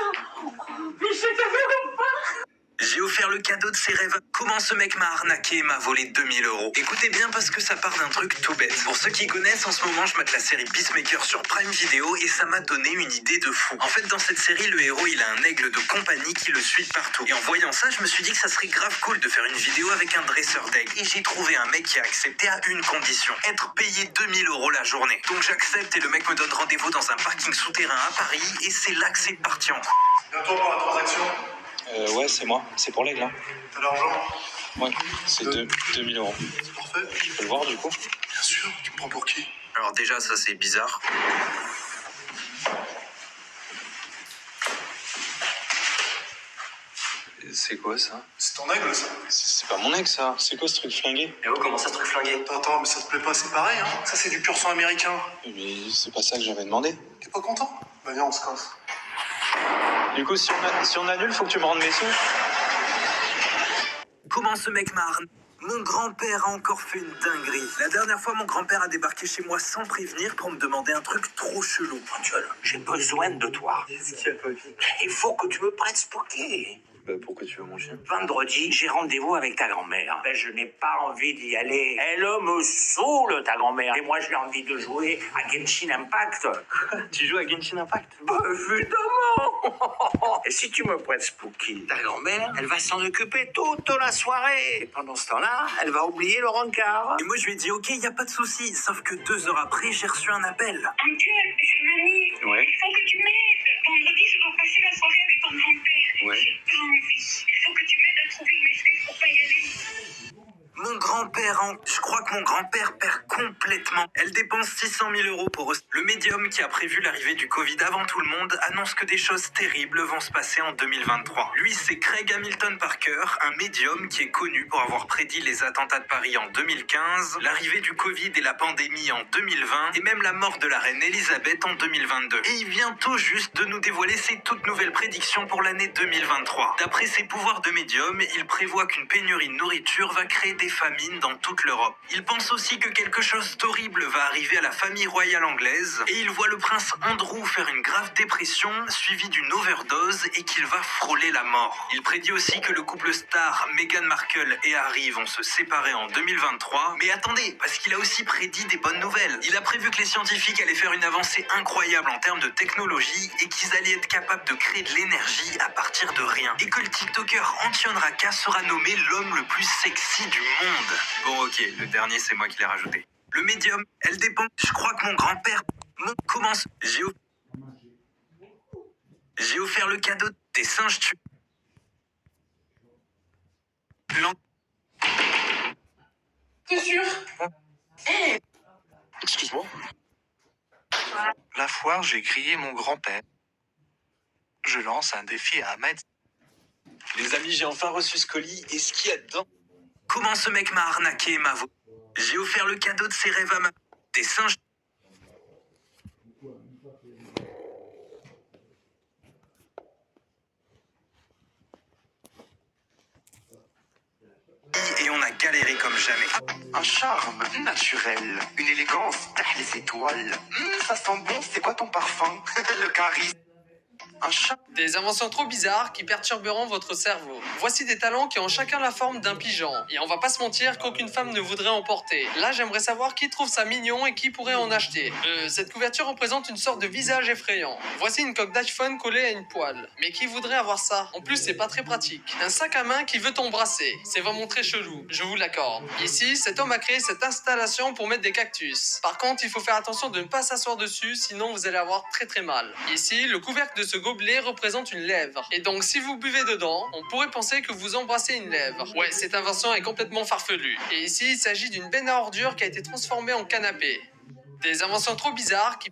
Mais je te pas. J'ai offert le cadeau de ses rêves. Comment ce mec m'a arnaqué et m'a volé 2000 €. Écoutez bien parce que ça part d'un truc tout bête. Pour ceux qui connaissent, en ce moment, je mate la série Peacemaker sur Prime Video et ça m'a donné une idée de fou. En fait, dans cette série, le héros, il a un aigle de compagnie qui le suit partout. Et en voyant ça, je me suis dit que ça serait grave cool de faire une vidéo avec un dresseur d'aigle. Et j'ai trouvé un mec qui a accepté à une condition. Être payé 2000 € la journée. Donc j'accepte et le mec me donne rendez-vous dans un parking souterrain à Paris et c'est là que c'est parti en couille. Bientôt pour la transaction. Ouais, c'est moi. C'est pour l'aigle, hein. T'as l'argent? Ouais, c'est 2000 €. C'est parfait. Je peux le voir, du coup? Bien sûr, tu me prends pour qui? Alors déjà, ça c'est bizarre. C'est quoi, ça? C'est ton aigle, ça? C'est pas mon aigle, ça. C'est quoi, ce truc flingué? Et oh, comment ça, ce truc flingué? Attends, mais ça te plaît pas, c'est pareil, hein? Ça, c'est du pur sang américain. Mais c'est pas ça que j'avais demandé. T'es pas content? Bah viens, on se casse. Du coup, si on annule, faut que tu me rendes mes sous. Comment ce mec m'a arnaqué? Mon grand-père a encore fait une dinguerie. La dernière fois, mon grand-père a débarqué chez moi sans prévenir pour me demander un truc trop chelou. Antoine, j'ai besoin de toi. Qu'est-ce qu'il y a, papy? Il faut que tu me prennes Spooky. Bah, pourquoi tu veux mon chien? Vendredi, j'ai rendez-vous avec ta grand-mère. Ben, je n'ai pas envie d'y aller. Elle me saoule, ta grand-mère. Et moi, j'ai envie de jouer à Genshin Impact. Tu joues à Genshin Impact? Bah, évidemment. Et si tu me prêtes Spooky, ta grand-mère, elle va s'en occuper toute la soirée. Et pendant ce temps-là, elle va oublier le rencard. Et moi, je lui ai dit, ok, y a pas de souci. Sauf que 2 heures après, j'ai reçu un appel. Antoine, c'est mamie. Ouais. Il faut que tu m'aides. Vendredi, je dois passer la soirée avec ton grand-père. Ouais. J'ai pas envie. Il faut que tu m'aides à trouver une excuse pour pas y aller. Mon grand-père, je crois que mon grand-père perd complètement. Elle dépense 600 000 € pour eux. Le médium qui a prévu l'arrivée du Covid avant tout le monde annonce que des choses terribles vont se passer en 2023. Lui, c'est Craig Hamilton Parker, un médium qui est connu pour avoir prédit les attentats de Paris en 2015, l'arrivée du Covid et la pandémie en 2020, et même la mort de la reine Elisabeth en 2022. Et il vient tout juste de nous dévoiler ses toutes nouvelles prédictions pour l'année 2023. D'après ses pouvoirs de médium, il prévoit qu'une pénurie de nourriture va créer des famines dans toute l'Europe. Il pense aussi que quelque chose d'horrible va arriver à la famille royale anglaise et il voit le prince Andrew faire une grave dépression suivie d'une overdose et qu'il va frôler la mort. Il prédit aussi que le couple star Meghan Markle et Harry vont se séparer en 2023. Mais attendez, parce qu'il a aussi prédit des bonnes nouvelles. Il a prévu que les scientifiques allaient faire une avancée incroyable en termes de technologie et qu'ils allaient être capables de créer de l'énergie à partir de rien. Et que le TikToker Antion Raka sera nommé l'homme le plus sexy du monde. Bon ok, le dernier c'est moi qui l'ai rajouté. Le médium, elle dépend. Je crois que mon grand-père commence. J'ai offert le cadeau des singes tueurs. T'es sûr? Excuse-moi. La foire, j'ai grillé mon grand-père. Je lance un défi à Ahmed. Les amis, j'ai enfin reçu ce colis et ce qu'il y a dedans. Comment ce mec m'a arnaqué et m'a volé? J'ai offert le cadeau de ses rêves à des singes. Et on a galéré comme jamais. Un charme naturel, une élégance, les étoiles. Ça sent bon, c'est quoi ton parfum? Le charisme. Des inventions trop bizarres qui perturberont votre cerveau. Voici des talons qui ont chacun la forme d'un pigeon. Et on va pas se mentir qu'aucune femme ne voudrait en porter. Là, j'aimerais savoir qui trouve ça mignon et qui pourrait en acheter. Cette couverture représente une sorte de visage effrayant. Voici une coque d'iPhone collée à une poêle. Mais qui voudrait avoir ça? En plus, c'est pas très pratique. Un sac à main qui veut t'embrasser. C'est vraiment très chelou, je vous l'accorde. Ici, cet homme a créé cette installation pour mettre des cactus. Par contre, il faut faire attention de ne pas s'asseoir dessus, sinon vous allez avoir très très mal. Ici, le couvercle de ce gobelet représente une lèvre. Et donc, si vous buvez dedans, on pourrait penser que vous embrassez une lèvre. Ouais, cette invention est complètement farfelue. Et ici, il s'agit d'une benne à ordures qui a été transformée en canapé. Des inventions trop bizarres qui...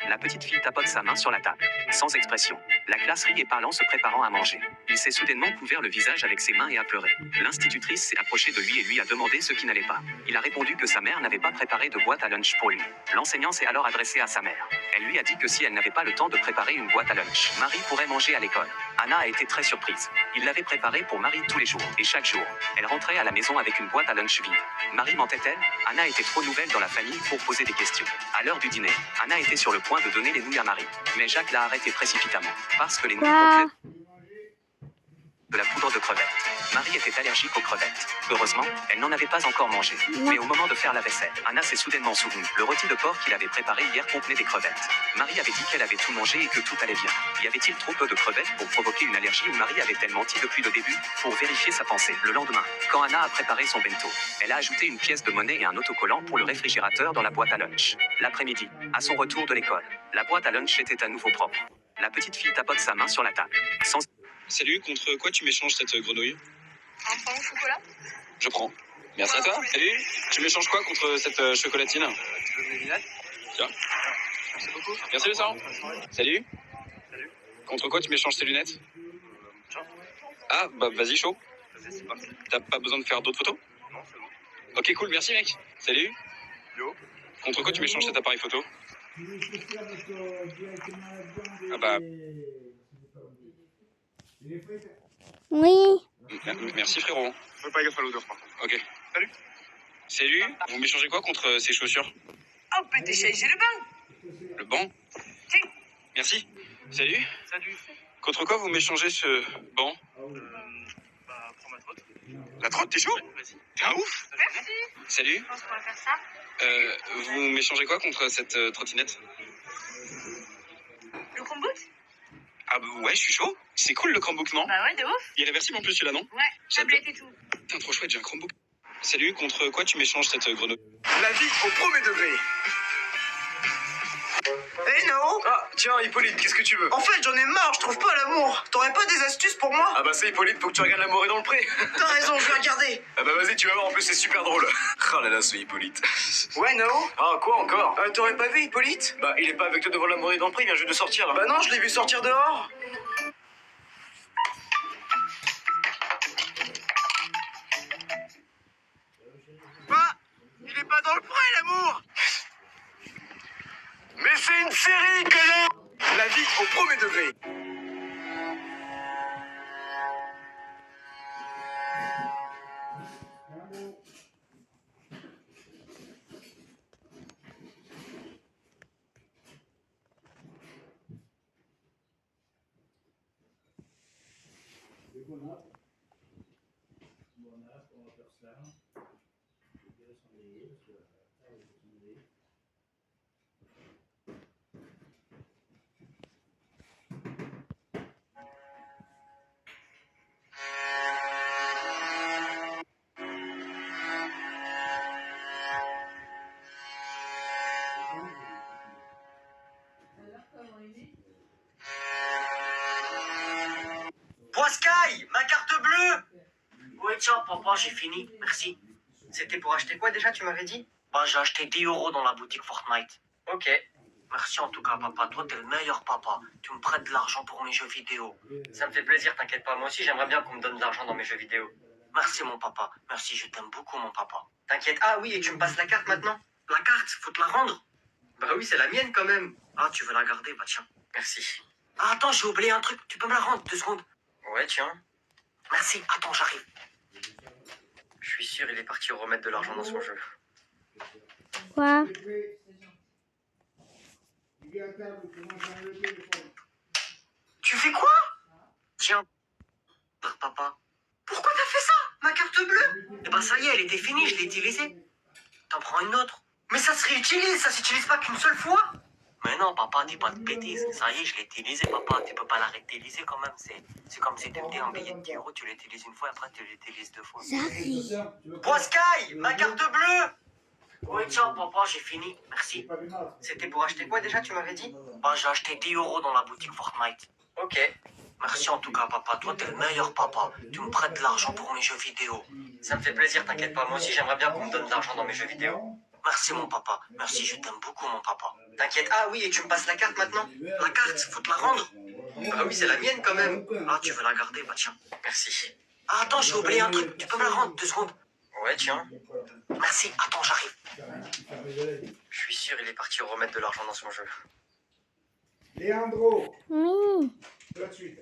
La petite fille tapote sa main sur la table, sans expression. La classe rit et parlant se préparant à manger. Il s'est soudainement couvert le visage avec ses mains et a pleuré. L'institutrice s'est approchée de lui et lui a demandé ce qui n'allait pas. Il a répondu que sa mère n'avait pas préparé de boîte à lunch pour lui. L'enseignant s'est alors adressé à sa mère. Elle lui a dit que si elle n'avait pas le temps de préparer une boîte à lunch, Marie pourrait manger à l'école. Anna a été très surprise. Il l'avait préparée pour Marie tous les jours. Et chaque jour, elle rentrait à la maison avec une boîte à lunch vide. Marie mentait-elle? Anna était trop nouvelle dans la famille pour poser des questions. À l'heure du dîner, Anna était sur le point de donner les nouilles à Marie. Mais Jacques l'a arrêté précipitamment. Parce que les nouilles complètes de la poudre de crevettes. Marie était allergique aux crevettes. Heureusement, elle n'en avait pas encore mangé. Mais au moment de faire la vaisselle, Anna s'est soudainement souvenue. Le rôti de porc qu'il avait préparé hier contenait des crevettes. Marie avait dit qu'elle avait tout mangé et que tout allait bien. Y avait-il trop peu de crevettes pour provoquer une allergie ou Marie avait-elle menti depuis le début? Pour vérifier sa pensée, le lendemain, quand Anna a préparé son bento, elle a ajouté une pièce de monnaie et un autocollant pour le réfrigérateur dans la boîte à lunch. L'après-midi, à son retour de l'école, la boîte à lunch était à nouveau propre. La petite fille tapote sa main sur la table. Sans... Salut, contre quoi tu m'échanges cette grenouille? Un pain au chocolat? Je prends. Merci à toi. Salut, tu m'échanges quoi contre cette chocolatine? Tu veux mes lunettes? Tiens. Merci beaucoup. Merci le sang. Salut. Salut. Contre quoi tu m'échanges tes lunettes? Tiens. Ah, bah vas-y, chaud. Vas-y, c'est parti. T'as pas besoin de faire d'autres photos? Non, c'est bon. Ok, cool, merci mec. Salut. Yo. Contre quoi tu m'échanges cet appareil photo? Ah bah... Oui. Merci frérot. Fais pas gaffe à l'odeur, par contre. Ok. Salut. Salut, vous m'échangez quoi contre ces chaussures? On peut t'échanger le banc. Le banc? Si. Merci. Salut. Salut. Contre quoi vous m'échangez ce banc? Bah, prends ma trotte. La trotte, t'es chaud? Vas-y. T'es un ouf. Merci. Salut. Je pense qu'on va faire ça. Vous m'échangez quoi contre cette trottinette? Le comboot? Ah bah ouais, je suis chaud. C'est cool le Chromebook, non? Bah ouais, de ouf. Il est réversible en plus celui-là, non? Ouais, tablette et tout. Putain, trop chouette, j'ai un Chromebook. Salut, contre quoi tu m'échanges cette grenouille? La vie au premier degré. Hey Nao. Ah, tiens, Hippolyte, qu'est-ce que tu veux? En fait, j'en ai marre, je trouve pas l'amour. T'aurais pas des astuces pour moi? Ah bah c'est Hippolyte, faut que tu regardes L'amour est dans le pré. T'as raison, je vais regarder. Ah bah vas-y, tu vas voir, en plus c'est super drôle. Oh là là, ce Hippolyte. Ouais, Nao. Ah, quoi encore? T'aurais pas vu Hippolyte? Bah, il est pas avec toi devant L'amour est dans le pré, il vient juste de sortir là. Bah non, je l'ai vu sortir dehors. Quoi? Il est pas dans le pré, l'amour! Mais c'est une série, connard! La vie au premier degré. Sky, ma carte bleue. Oui, tiens, papa, j'ai fini. Merci. C'était pour acheter quoi déjà, tu m'avais dit? Bah, j'ai acheté 10 € dans la boutique Fortnite. Ok. Merci en tout cas, papa. Toi, t'es le meilleur papa. Tu me prêtes de l'argent pour mes jeux vidéo. Ça me fait plaisir, t'inquiète pas. Moi aussi, j'aimerais bien qu'on me donne de l'argent dans mes jeux vidéo. Merci, mon papa. Merci, je t'aime beaucoup, mon papa. T'inquiète. Ah oui, et tu me passes la carte maintenant? La carte, faut te la rendre? Bah oui, c'est la mienne quand même. Ah, tu veux la garder? Bah tiens. Merci. Ah, attends, j'ai oublié un truc. Tu peux me la rendre 2 secondes? Ouais, tiens. Merci. Attends, j'arrive. Je suis sûr, il est parti remettre de l'argent dans son jeu. Quoi? Tu fais quoi? Tiens. Papa. Pourquoi t'as fait ça? Ma carte bleue? Eh ben ça y est, elle était finie, je l'ai utilisée. T'en prends une autre. Mais ça se réutilise, ça s'utilise pas qu'une seule fois. Mais non, papa, dis pas de bêtises. Ça y est, je l'ai utilisé, papa. Tu peux pas la réutiliser quand même. C'est comme si tu me dis un billet de 10 euros, tu l'utilises une fois et après tu l'utilises 2 fois. Sky, ma carte bleue! Oui, tiens, papa, j'ai fini. Merci. C'était pour acheter quoi déjà, tu m'avais dit? Bah, j'ai acheté 10 euros dans la boutique Fortnite. Ok. Merci en tout cas, papa. Toi, t'es le meilleur papa. Tu me prêtes de l'argent pour mes jeux vidéo. Ça me fait plaisir, t'inquiète pas. Moi aussi, j'aimerais bien qu'on me donne de l'argent dans mes jeux vidéo. Merci, mon papa. Merci, je t'aime beaucoup, mon papa. T'inquiète. Ah oui, et tu me passes la carte maintenant? La carte, faut te la rendre. Ah oui, c'est la mienne quand même. Ah, tu veux la garder? Bah tiens. Merci. Ah, attends, j'ai oublié un truc. Tu peux me la rendre 2 secondes? Ouais, tiens. Merci. Attends, j'arrive. Je suis sûr, il est parti remettre de l'argent dans son jeu. Leandro, Oui. tout de suite.